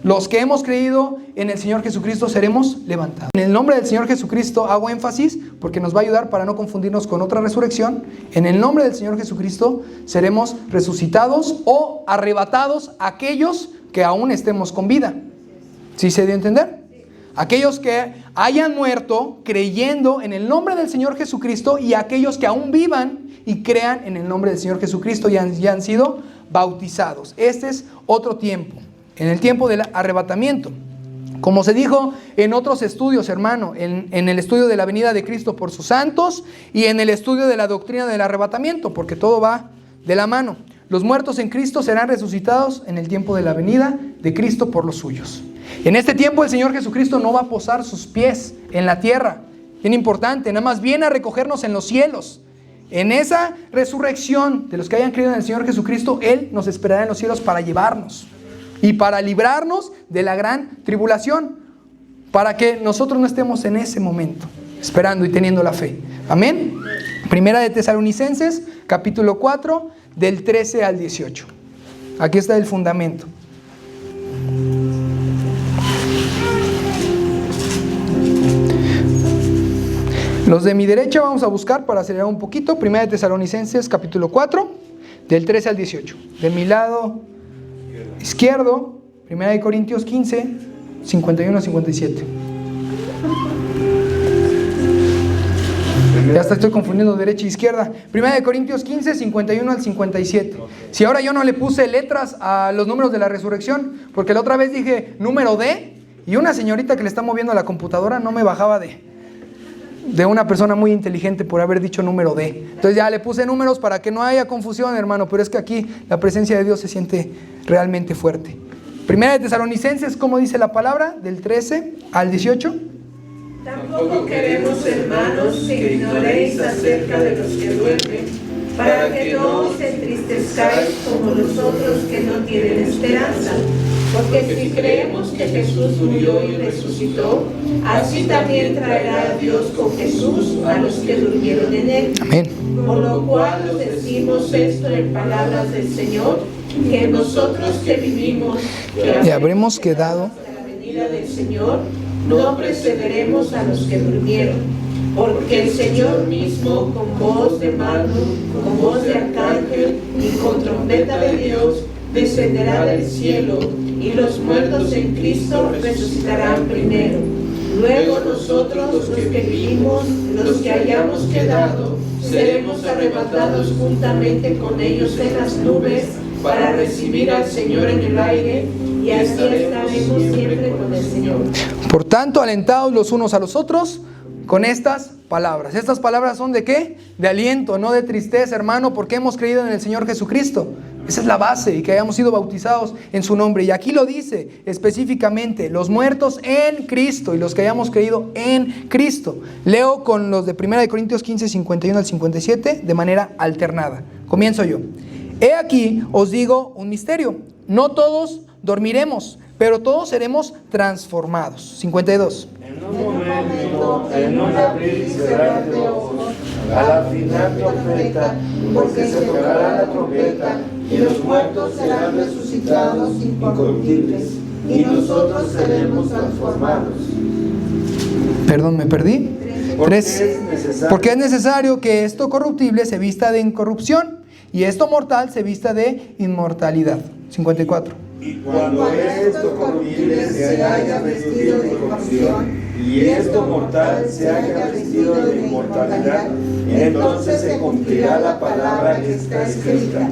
los que hemos creído en el Señor Jesucristo seremos levantados. En el nombre del Señor Jesucristo hago énfasis porque nos va a ayudar para no confundirnos con otra resurrección. En el nombre del Señor Jesucristo seremos resucitados o arrebatados aquellos que aún estemos con vida. ¿Sí se dio a entender? Aquellos que hayan muerto creyendo en el nombre del Señor Jesucristo y aquellos que aún vivan y crean en el nombre del Señor Jesucristo y han sido bautizados. Este es otro tiempo. En el tiempo del arrebatamiento, como se dijo en otros estudios, hermano, en el estudio de la venida de Cristo por sus santos y en el estudio de la doctrina del arrebatamiento, porque todo va de la mano. Los muertos en Cristo serán resucitados en el tiempo de la venida de Cristo por los suyos. En este tiempo el Señor Jesucristo no va a posar sus pies en la tierra. Bien importante, nada más viene a recogernos en los cielos. En esa resurrección de los que hayan creído en el Señor Jesucristo, Él nos esperará en los cielos para llevarnos y para librarnos de la gran tribulación, para que nosotros no estemos en ese momento esperando y teniendo la fe. Amén. Primera de Tesalonicenses, capítulo 4, del 13 al 18. Aquí está el fundamento. Los de mi derecha vamos a buscar para acelerar un poquito. Primera de Tesalonicenses, capítulo 4, del 13 al 18. De mi lado izquierdo, Primera de Corintios 15, 51 a 57. Ya hasta estoy confundiendo derecha e izquierda. Primera de Corintios 15, 51 al 57. Si ahora yo no le puse letras a los números de la resurrección, porque la otra vez dije número D, y una señorita que le está moviendo la computadora no me bajaba de una persona muy inteligente por haber dicho número D. Entonces ya le puse números para que no haya confusión, hermano, pero es que aquí la presencia de Dios se siente realmente fuerte. Primera de Tesalonicenses, ¿cómo dice la palabra? Del 13 al 18.
Tampoco queremos, hermanos, que ignoréis acerca de los que duermen, para que no os entristezcáis como los otros que no tienen esperanza. Porque si creemos que Jesús murió y resucitó, así también traerá a Dios con Jesús a los que durmieron en Él.
Amén.
Por lo cual os decimos esto en palabras del Señor, que nosotros que vivimos,
y habremos quedado
hasta la venida del Señor, no precederemos a los que durmieron. Porque el Señor mismo, con voz de mando, con voz de arcángel y con trompeta de Dios, descenderá del cielo, y los muertos en Cristo resucitarán primero. Luego nosotros, los que vivimos, los que hayamos quedado, seremos arrebatados juntamente con ellos en las nubes para recibir al Señor en el aire, y así estaremos siempre con el Señor.
Por tanto, alentaos los unos a los otros con estas palabras. ¿Estas palabras son de qué? De aliento, no de tristeza, hermano, porque hemos creído en el Señor Jesucristo. Esa es la base, y que hayamos sido bautizados en su nombre. Y aquí lo dice específicamente, los muertos en Cristo y los que hayamos creído en Cristo. Leo con los de 1 Corintios 15, 51 al 57 de manera alternada. Comienzo yo. He aquí, os digo un misterio. No todos dormiremos, pero todos seremos transformados. 52.
En un momento, en un abrir y cerrar de ojos, a la final trompeta, porque se tocará la trompeta, y los muertos serán resucitados incorruptibles, y nosotros seremos transformados.
Perdón, me perdí. 3. Porque es necesario que esto corruptible se vista de incorrupción, y esto mortal se vista de inmortalidad. 54.
Y cuando esto corruptible se haya vestido de corrupción, y esto mortal se haya vestido de inmortalidad, entonces se cumplirá la palabra que está escrita: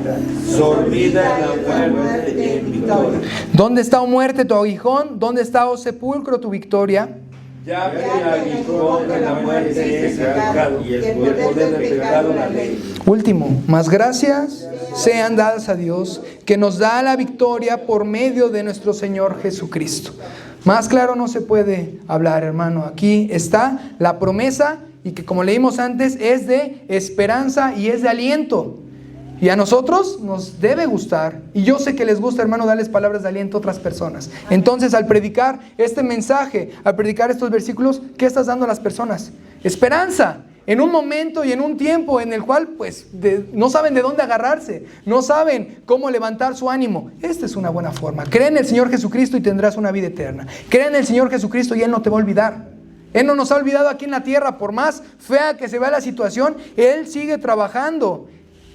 sorbida la muerte en victoria.
¿Dónde está, oh muerte, tu aguijón? ¿Dónde está, oh sepulcro, tu victoria?
Ya que el aguijón de la muerte es el pecado, y el poder del pecado la ley.
Último, más gracias sean dadas a Dios, que nos da la victoria por medio de nuestro Señor Jesucristo. Más claro no se puede hablar, hermano. Aquí está la promesa, y que, como leímos antes, es de esperanza y es de aliento. Y a nosotros nos debe gustar, y yo sé que les gusta, hermano, darles palabras de aliento a otras personas. Entonces, al predicar este mensaje, al predicar estos versículos, ¿qué estás dando a las personas? Esperanza. En un momento y en un tiempo en el cual pues no saben de dónde agarrarse, no saben cómo levantar su ánimo. Esta es una buena forma. Cree en el Señor Jesucristo y tendrás una vida eterna. Cree en el Señor Jesucristo y Él no te va a olvidar. Él no nos ha olvidado aquí en la tierra. Por más fea que se vea la situación, Él sigue trabajando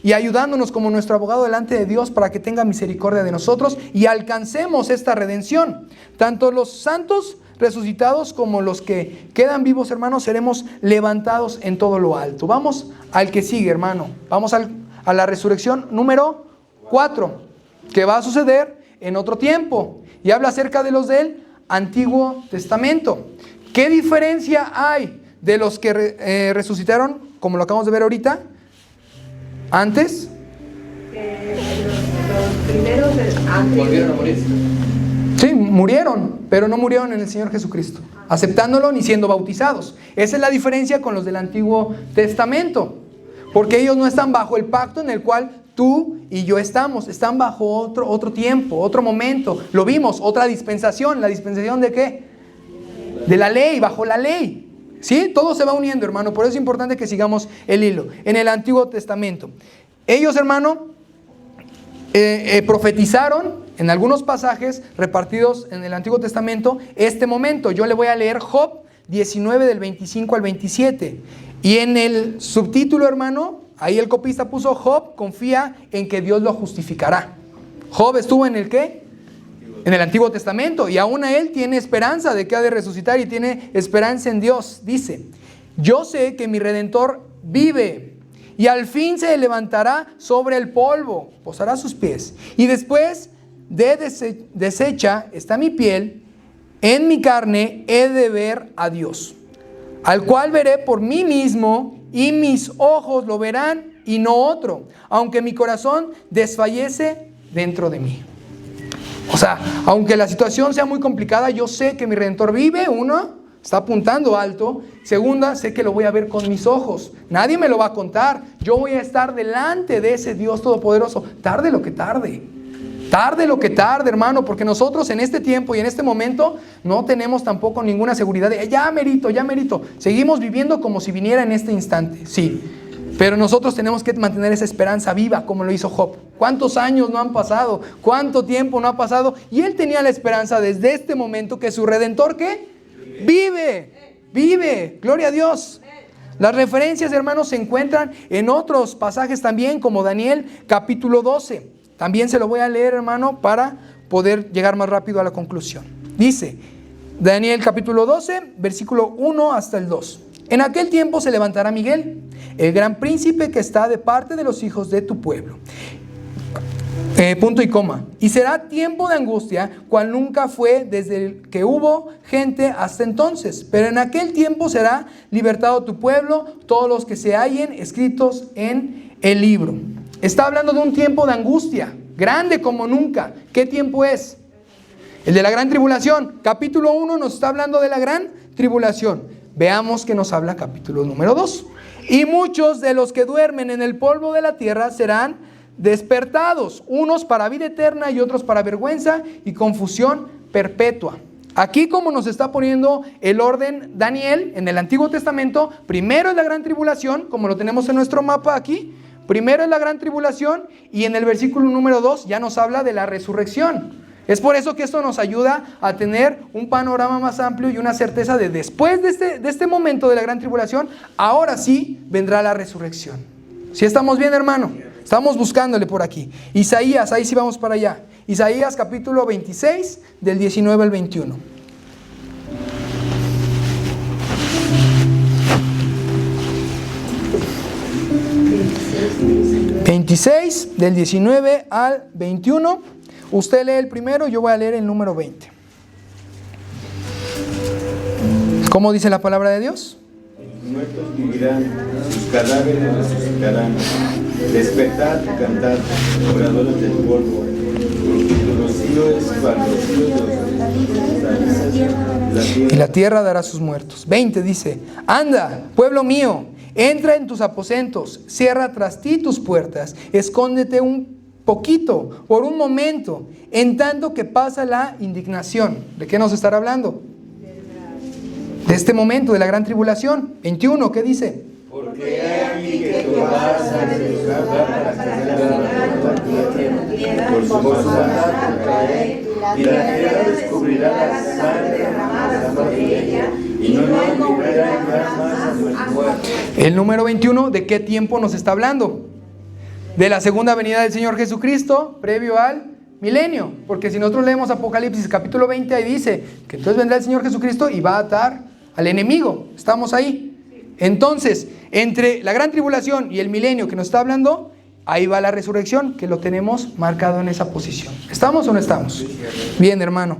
y ayudándonos como nuestro abogado delante de Dios para que tenga misericordia de nosotros y alcancemos esta redención. Tanto los santos resucitados como los que quedan vivos, hermanos, seremos levantados en todo lo alto. Vamos al que sigue, hermano. Vamos a la resurrección número 4, que va a suceder en otro tiempo, y habla acerca de los del Antiguo Testamento. ¿Qué diferencia hay de los que resucitaron, como lo acabamos de ver ahorita, antes?
Los primeros antes
volvieron a morir.
Sí, murieron, pero no murieron en el Señor Jesucristo, aceptándolo ni siendo bautizados. Esa es la diferencia con los del Antiguo Testamento, porque ellos no están bajo el pacto en el cual tú y yo estamos, están bajo otro tiempo, otro momento. Lo vimos, otra dispensación. ¿La dispensación de qué? De la ley, bajo la ley. ¿Sí? Todo se va uniendo, hermano, por eso es importante que sigamos el hilo. En el Antiguo Testamento, ellos, hermano, profetizaron en algunos pasajes repartidos en el Antiguo Testamento este momento. Yo le voy a leer Job 19 del 25 al 27. Y en el subtítulo, hermano, ahí el copista puso: Job confía en que Dios lo justificará. Job estuvo en el ¿qué? En el Antiguo Testamento, y aún a él tiene esperanza de que ha de resucitar y tiene esperanza en Dios. Dice: yo sé que mi Redentor vive y al fin se levantará sobre el polvo, posará sus pies, y después de deshecha está mi piel, en mi carne he de ver a Dios, al cual veré por mí mismo, y mis ojos lo verán y no otro, aunque mi corazón desfallece dentro de mí. O sea, aunque la situación sea muy complicada, yo sé que mi Redentor vive. Uno, está apuntando alto. Segunda, sé que lo voy a ver con mis ojos. Nadie me lo va a contar. Yo voy a estar delante de ese Dios todopoderoso, tarde lo que tarde. Tarde lo que tarde, hermano, porque nosotros en este tiempo y en este momento no tenemos tampoco ninguna seguridad de ya merito. Seguimos viviendo como si viniera en este instante, sí. Pero nosotros tenemos que mantener esa esperanza viva como lo hizo Job. ¿Cuántos años no han pasado? ¿Cuánto tiempo no ha pasado? Y él tenía la esperanza desde este momento que su Redentor, ¿qué? Vive. Gloria a Dios. Las referencias, hermanos, se encuentran en otros pasajes también, como Daniel capítulo 12. También se lo voy a leer, hermano, para poder llegar más rápido a la conclusión. Dice, Daniel capítulo 12, versículo 1 hasta el 2. En aquel tiempo se levantará Miguel, el gran príncipe que está de parte de los hijos de tu pueblo. Punto y coma. Y será tiempo de angustia, cual nunca fue desde que hubo gente hasta entonces. Pero en aquel tiempo será libertado tu pueblo, todos los que se hallen escritos en el libro. Está hablando de un tiempo de angustia. grande como nunca. ¿Qué tiempo es? El de la gran tribulación. Capítulo 1 nos está hablando de la gran tribulación. Veamos que nos habla capítulo número 2. Y muchos de los que duermen en el polvo de la tierra serán despertados, unos para vida eterna y otros para vergüenza y confusión perpetua. Aquí, como nos está poniendo el orden Daniel en el Antiguo Testamento, primero es la gran tribulación, como lo tenemos en nuestro mapa aquí. Primero es la gran tribulación y en el versículo número 2 ya nos habla de la resurrección. Es por eso que esto nos ayuda a tener un panorama más amplio y una certeza de después de este momento de la gran tribulación, ahora sí vendrá la resurrección. ¿Sí estamos bien, hermano? Estamos buscándole por aquí. Isaías, ahí sí vamos para allá. Isaías capítulo 26, del 19 al 21. ...26 del 19 al 21... Usted lee el primero, yo voy a leer el número 20. ¿Cómo dice la palabra de Dios?
Los muertos vivirán, sus cadáveres resucitarán. Despertad y cantad, moradores del polvo, porque tu rocío es para los rocíos de la tierra.
Y la tierra dará sus muertos. 20 dice: anda, pueblo mío, entra en tus aposentos, cierra tras ti tus puertas, escóndete un poquito, por un momento, en tanto que pasa la indignación. ¿De qué nos estará hablando? De este momento, de la gran tribulación. 21, ¿qué dice?
Porque he aquí que tú vas a deslugar para castigar por su maldad caeré, y la tierra descubrirá la sangre derramada sobre ella, y no volverá más a su muerte.
El número 21, ¿de qué tiempo nos está hablando? De la segunda venida del Señor Jesucristo, previo al milenio. Porque si nosotros leemos Apocalipsis capítulo 20, ahí dice que entonces vendrá el Señor Jesucristo y va a atar al enemigo. Estamos ahí. Entonces, entre la gran tribulación y el milenio que nos está hablando, ahí va la resurrección, que lo tenemos marcado en esa posición. ¿Estamos o no estamos? Bien, hermano.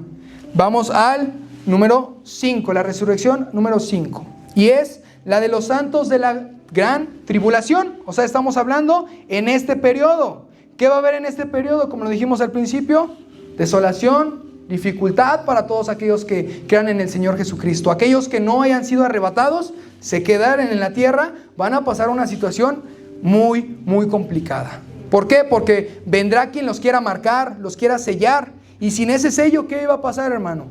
Vamos al número 5, la resurrección número 5. Y es la de los santos de la gran tribulación. O sea, estamos hablando en este periodo. ¿Qué va a haber en este periodo? Como lo dijimos al principio, desolación, dificultad para todos aquellos que crean en el Señor Jesucristo. Aquellos que no hayan sido arrebatados, se quedaron en la tierra, van a pasar una situación muy, muy complicada. ¿Por qué? Porque vendrá quien los quiera marcar, los quiera sellar. Y sin ese sello, ¿qué va a pasar, hermano?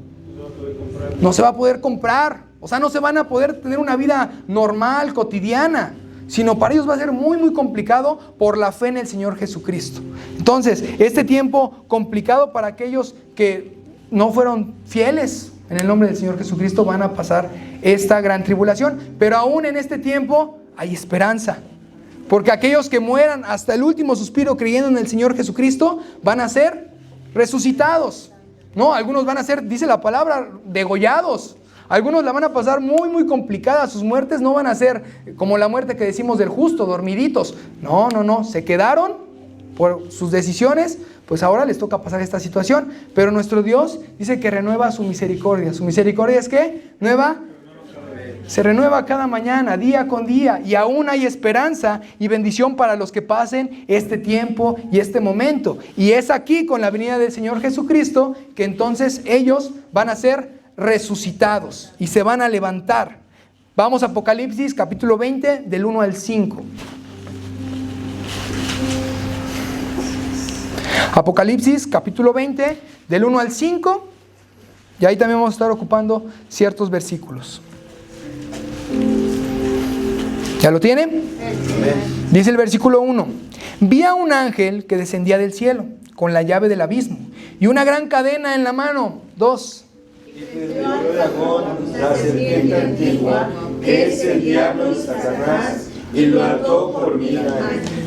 No se va a poder comprar. O sea, no se van a poder tener una vida normal, cotidiana, sino para ellos va a ser muy, muy complicado por la fe en el Señor Jesucristo. Entonces, este tiempo complicado para aquellos que no fueron fieles en el nombre del Señor Jesucristo, van a pasar esta gran tribulación. Pero aún en este tiempo hay esperanza. Porque aquellos que mueran hasta el último suspiro creyendo en el Señor Jesucristo, van a ser resucitados. No, algunos van a ser, dice la palabra, degollados. Algunos la van a pasar muy, muy complicada. Sus muertes no van a ser como la muerte que decimos del justo, dormiditos. No, no, no. Se quedaron por sus decisiones, pues ahora les toca pasar esta situación. Pero nuestro Dios dice que renueva su misericordia. ¿Su misericordia es qué? ¿Nueva? Se renueva cada mañana, día con día. Y aún hay esperanza y bendición para los que pasen este tiempo y este momento. Y es aquí, con la venida del Señor Jesucristo, que entonces ellos van a ser resucitados y se van a levantar. Vamos a Apocalipsis capítulo 20 del 1 al 5. Apocalipsis capítulo 20 del 1 al 5, y ahí también vamos a estar ocupando ciertos versículos. ¿Ya lo tienen? Dice el versículo 1: vi a un ángel que descendía del cielo con la llave del abismo y una gran cadena en la mano. 2.
Y descendió el dragón, la serpiente antigua, que es el diablo y Satanás, y lo ató por 1000 años.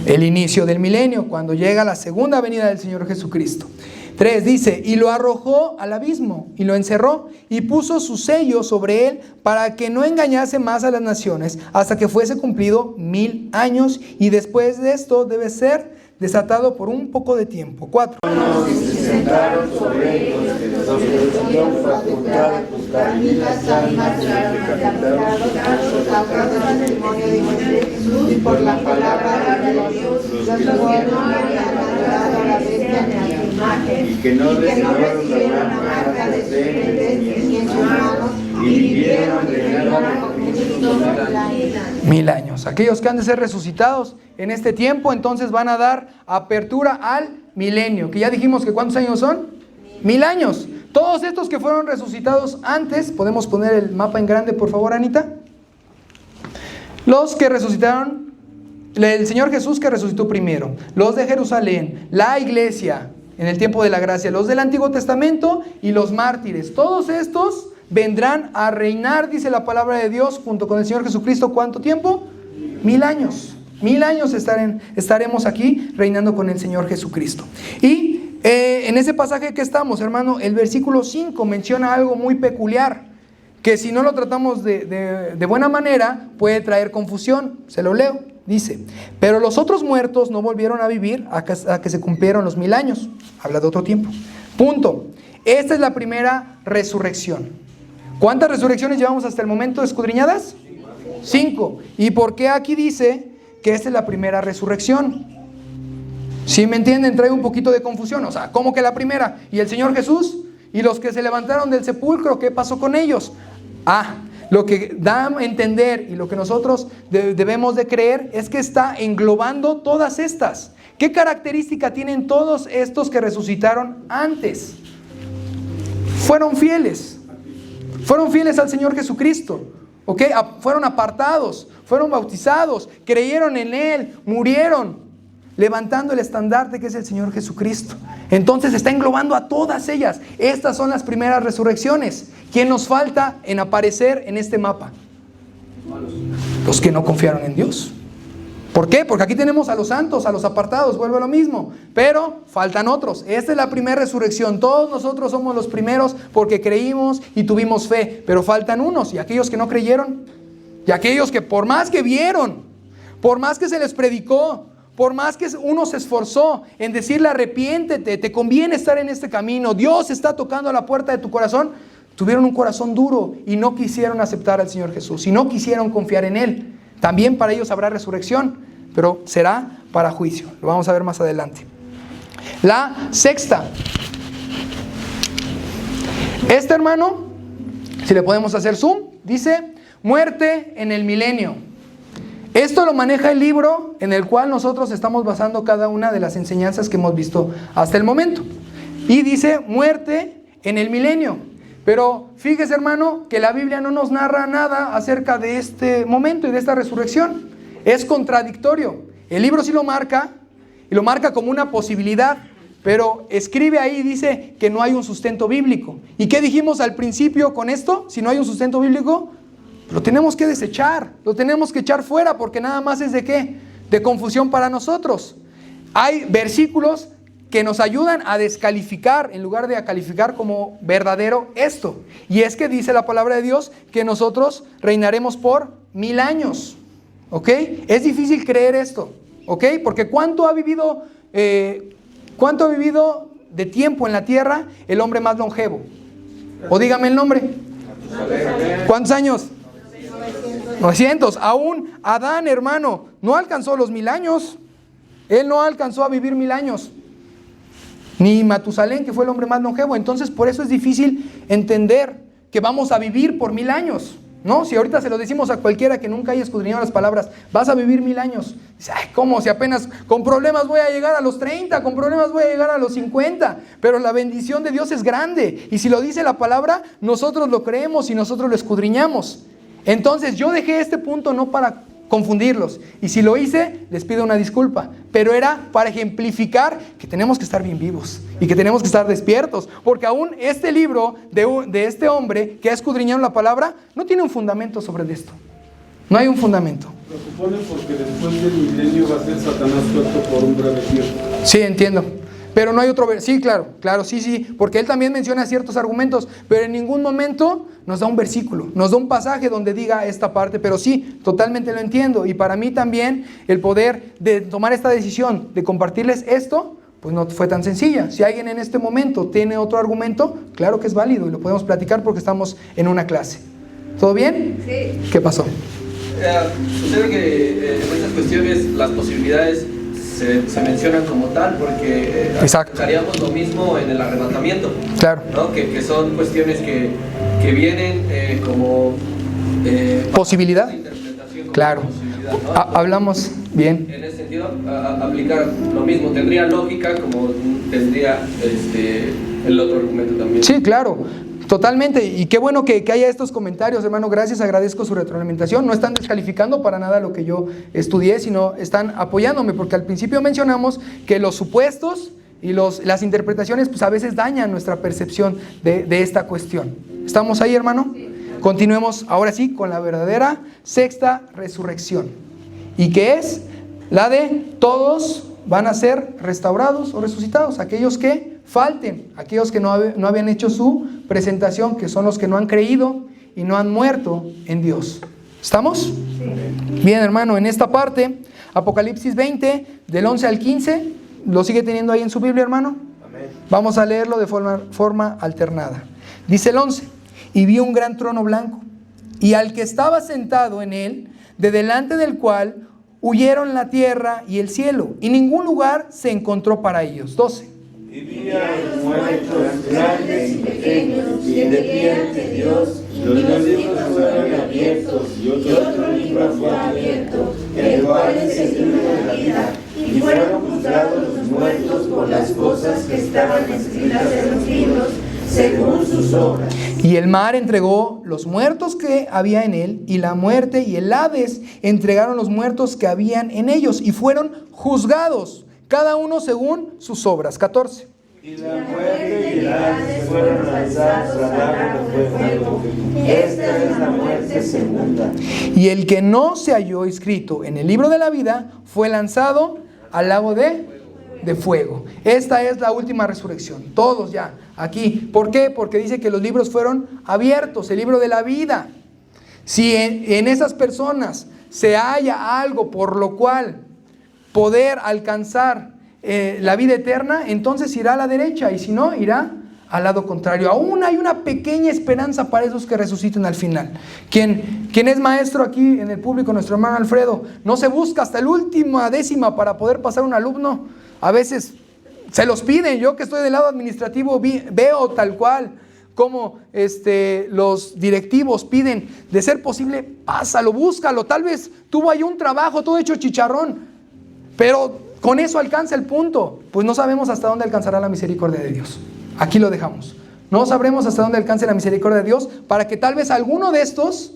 El inicio del milenio, cuando llega la segunda venida del Señor Jesucristo. 3 dice: y lo arrojó al abismo y lo encerró y puso su sello sobre él para que no engañase más a las naciones hasta que fuese cumplido 1000 años, y después de esto debe ser desatado por un poco de tiempo. 4.
Y se sentaron sobre ellos los que les dio facultad de juzgar las almas de los decapitados por causa del testimonio de Jesús y por la palabra de Dios, los que no habían adorado a la bestia
servían a su imagen
y que no recibieron la marca de sus frentes ni en sus manos, y vivieron reinaron con Cristo
1000 años. Aquellos que han de ser resucitados en este tiempo, entonces van a dar apertura al milenio, que ya dijimos que ¿cuántos años son? 1000 años. Todos estos que fueron resucitados antes, podemos poner el mapa en grande, por favor, Anita. Los que resucitaron, el Señor Jesús que resucitó primero, los de Jerusalén, la iglesia en el tiempo de la gracia, los del Antiguo Testamento y los mártires. Todos estos vendrán a reinar, dice la palabra de Dios, junto con el Señor Jesucristo. ¿Cuánto tiempo? 1000 años. 1000 años estaremos aquí reinando con el Señor Jesucristo. Y en ese pasaje que estamos, hermano, el versículo 5 menciona algo muy peculiar, que si no lo tratamos de buena manera, puede traer confusión. Se lo leo. Dice, pero los otros muertos no volvieron a vivir a que se cumplieron los 1000 años. Habla de otro tiempo. Punto. Esta es la primera resurrección. ¿Cuántas resurrecciones llevamos hasta el momento escudriñadas? 5. ¿Y por qué aquí dice que esta es la primera resurrección? ¿Sí me entienden? Trae un poquito de confusión. O sea, ¿cómo que la primera? ¿Y el Señor Jesús? ¿Y los que se levantaron del sepulcro? ¿Qué pasó con ellos? Lo que da a entender y lo que nosotros debemos de creer es que está englobando todas estas. ¿Qué característica tienen todos estos que resucitaron antes? Fueron fieles al Señor Jesucristo, ¿ok? Fueron apartados, fueron bautizados, creyeron en Él, murieron, levantando el estandarte que es el Señor Jesucristo. Entonces está englobando a todas ellas. Estas son las primeras resurrecciones. ¿Quién nos falta en aparecer en este mapa? Los que no confiaron en Dios. ¿Por qué? Porque aquí tenemos a los santos, a los apartados, vuelve a lo mismo. Pero faltan otros. Esta es la primera resurrección. Todos nosotros somos los primeros porque creímos y tuvimos fe. Pero faltan unos, y aquellos que no creyeron, y aquellos que por más que vieron, por más que se les predicó, por más que uno se esforzó en decirle arrepiéntete, te conviene estar en este camino, Dios está tocando a la puerta de tu corazón, tuvieron un corazón duro y no quisieron aceptar al Señor Jesús y no quisieron confiar en Él. También para ellos habrá resurrección, pero será para juicio. Lo vamos a ver más adelante. La sexta. Este, hermano, si le podemos hacer zoom, dice muerte en el milenio. Esto lo maneja el libro en el cual nosotros estamos basando cada una de las enseñanzas que hemos visto hasta el momento. Y dice muerte en el milenio. Pero fíjese, hermano, que la Biblia no nos narra nada acerca de este momento y de esta resurrección. Es contradictorio. El libro sí lo marca, y lo marca como una posibilidad, pero escribe ahí y dice que no hay un sustento bíblico. ¿Y qué dijimos al principio con esto? Si no hay un sustento bíblico, lo tenemos que desechar, lo tenemos que echar fuera, porque nada más es de ¿qué? De confusión para nosotros. Hay versículos que nos ayudan a descalificar en lugar de a calificar como verdadero esto. Y es que dice la palabra de Dios que nosotros reinaremos por 1000 años. ¿Ok? Es difícil creer esto. ¿Ok? Porque ¿cuánto ha vivido de tiempo en la tierra el hombre más longevo? O dígame el nombre. ¿Cuántos años? 900. Aún Adán, hermano, no alcanzó los 1000 años. Él no alcanzó a vivir 1000 años. Ni Matusalén, que fue el hombre más longevo. Entonces, por eso es difícil entender que vamos a vivir por 1000 años, ¿no? Si ahorita se lo decimos a cualquiera que nunca haya escudriñado las palabras, vas a vivir 1000 años. Dice, ay, ¿cómo? Si apenas con problemas voy a llegar a los 30, con problemas voy a llegar a los 50. Pero la bendición de Dios es grande. Y si lo dice la palabra, nosotros lo creemos y nosotros lo escudriñamos. Entonces yo dejé este punto no para confundirlos, y si lo hice, les pido una disculpa, pero era para ejemplificar que tenemos que estar bien vivos y que tenemos que estar despiertos, porque aún este libro de este hombre que ha escudriñado la palabra no tiene un fundamento sobre esto. No hay un fundamento.
Lo supone porque después del milenio va a ser Satanás suelto por un breve tiempo.
Sí, entiendo. Pero no hay otro versículo. Sí, claro, sí, porque él también menciona ciertos argumentos, pero en ningún momento nos da un versículo, nos da un pasaje donde diga esta parte, pero sí, totalmente lo entiendo. Y para mí también el poder de tomar esta decisión de compartirles esto, pues no fue tan sencilla. Si alguien en este momento tiene otro argumento, claro que es válido y lo podemos platicar porque estamos en una clase. ¿Todo bien? Sí. ¿Qué pasó?
Sucede que en estas cuestiones las posibilidades se mencionan como tal, porque haríamos lo mismo en el arrebatamiento,
claro,
¿no? Que son cuestiones que vienen como
posibilidad,
interpretación,
claro,
posibilidad, ¿no?
Hablamos bien.
En ese sentido, aplicar lo mismo, tendría lógica como tendría el otro argumento también.
Sí, claro, totalmente, y qué bueno que haya estos comentarios, hermano, gracias, agradezco su retroalimentación. No están descalificando para nada lo que yo estudié, sino están apoyándome, porque al principio mencionamos que los supuestos y las interpretaciones pues a veces dañan nuestra percepción de esta cuestión. ¿Estamos ahí, hermano? Continuemos ahora sí con la verdadera sexta resurrección, y que es la de todos van a ser restaurados o resucitados, aquellos que falten, aquellos que no habían hecho su presentación, que son los que no han creído y no han muerto en Dios. ¿Estamos? Sí. Bien, hermano, en esta parte, Apocalipsis 20, del 11 al 15, ¿lo sigue teniendo ahí en su Biblia, hermano?
Amén.
Vamos a leerlo de forma alternada. Dice el 11, y vi un gran trono blanco, y al que estaba sentado en él, de delante del cual huyeron la tierra y el cielo, y ningún lugar se encontró para ellos. 12.
Y vi a los muertos, grandes y pequeños, y de pie ante Dios, y los libros fueron abiertos, y otro libro fue abierto, el cual es el libro de la vida, y fueron juzgados los muertos por las cosas que estaban escritas en los libros, según sus obras.
Y el mar entregó los muertos que había en él, y la muerte y el Hades entregaron los muertos que habían en ellos, y fueron juzgados, cada uno según sus obras. 14.
Y la muerte y el Hades fueron lanzados al lago de fuego. Esta es la muerte segunda.
Y el que no se halló escrito en el libro de la vida fue lanzado al lago de fuego. Esta es la última resurrección. Todos ya aquí. ¿Por qué? Porque dice que los libros fueron abiertos, el libro de la vida. Si en esas personas se halla algo por lo cual poder alcanzar la vida eterna, entonces irá a la derecha, y si no, irá al lado contrario. Aún hay una pequeña esperanza para esos que resuciten al final. Quien es maestro aquí en el público, nuestro hermano Alfredo, no se busca hasta la última décima para poder pasar un alumno. A veces se los piden. Yo que estoy del lado administrativo veo tal cual como los directivos piden, de ser posible, pásalo, búscalo. Tal vez tuvo ahí un trabajo todo hecho chicharrón, pero con eso alcanza el punto. Pues no sabemos hasta dónde alcanzará la misericordia de Dios. Aquí lo dejamos. No sabremos hasta dónde alcance la misericordia de Dios, para que tal vez alguno de estos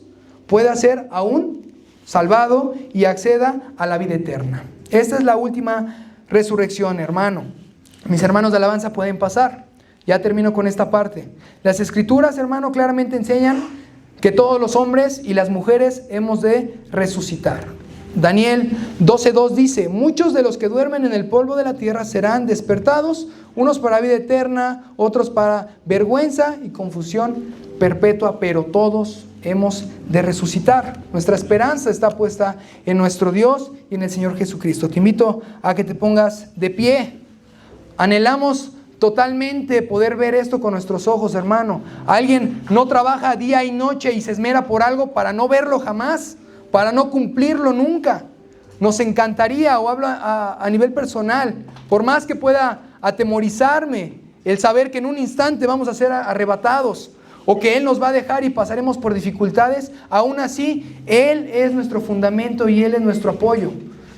pueda ser aún salvado y acceda a la vida eterna. Esta es la última resurrección, hermano. Mis hermanos de alabanza pueden pasar. Ya termino con esta parte. Las escrituras, hermano, claramente enseñan que todos los hombres y las mujeres hemos de resucitar. Daniel 12:2 dice: muchos de los que duermen en el polvo de la tierra serán despertados, unos para vida eterna, otros para vergüenza y confusión perpetua, pero todos hemos de resucitar. Nuestra esperanza está puesta en nuestro Dios y en el Señor Jesucristo. Te invito a que te pongas de pie. Anhelamos totalmente poder ver esto con nuestros ojos, hermano. Alguien no trabaja día y noche y se esmera por algo para no verlo jamás, para no cumplirlo nunca. Nos encantaría, o hablo a nivel personal, por más que pueda atemorizarme el saber que en un instante vamos a ser arrebatados, o que Él nos va a dejar y pasaremos por dificultades, aún así Él es nuestro fundamento y Él es nuestro apoyo.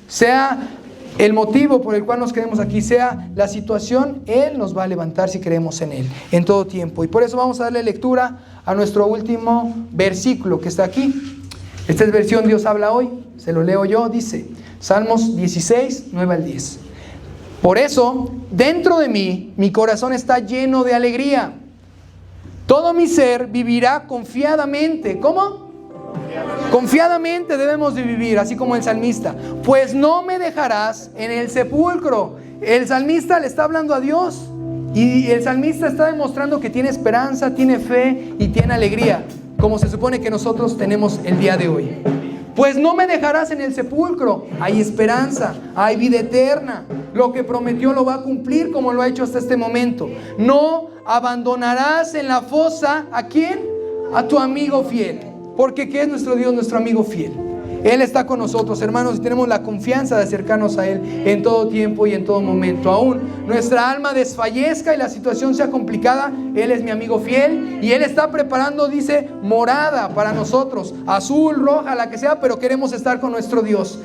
Sea el motivo por el cual nos quedemos aquí, sea la situación, Él nos va a levantar si creemos en Él en todo tiempo. Y por eso vamos a darle lectura a nuestro último versículo que está aquí. Esta es versión Dios habla hoy, se lo leo yo, dice Salmos 16, 9 al 10. Por eso, dentro de mí, mi corazón está lleno de alegría. Todo mi ser vivirá confiadamente. ¿Cómo? Confiadamente debemos de vivir, así como el salmista. Pues no me dejarás en el sepulcro. El salmista le está hablando a Dios. Y el salmista está demostrando que tiene esperanza, tiene fe y tiene alegría, como se supone que nosotros tenemos el día de hoy. Pues no me dejarás en el sepulcro. Hay esperanza, hay vida eterna. Lo que prometió lo va a cumplir como lo ha hecho hasta este momento. No abandonarás en la fosa, ¿a quién? A tu amigo fiel. Porque ¿qué es nuestro Dios, nuestro amigo fiel? Él está con nosotros, hermanos, y tenemos la confianza de acercarnos a Él en todo tiempo y en todo momento. Aún nuestra alma desfallezca y la situación sea complicada, Él es mi amigo fiel y Él está preparando, dice, morada para nosotros, azul, roja, la que sea, pero queremos estar con nuestro Dios.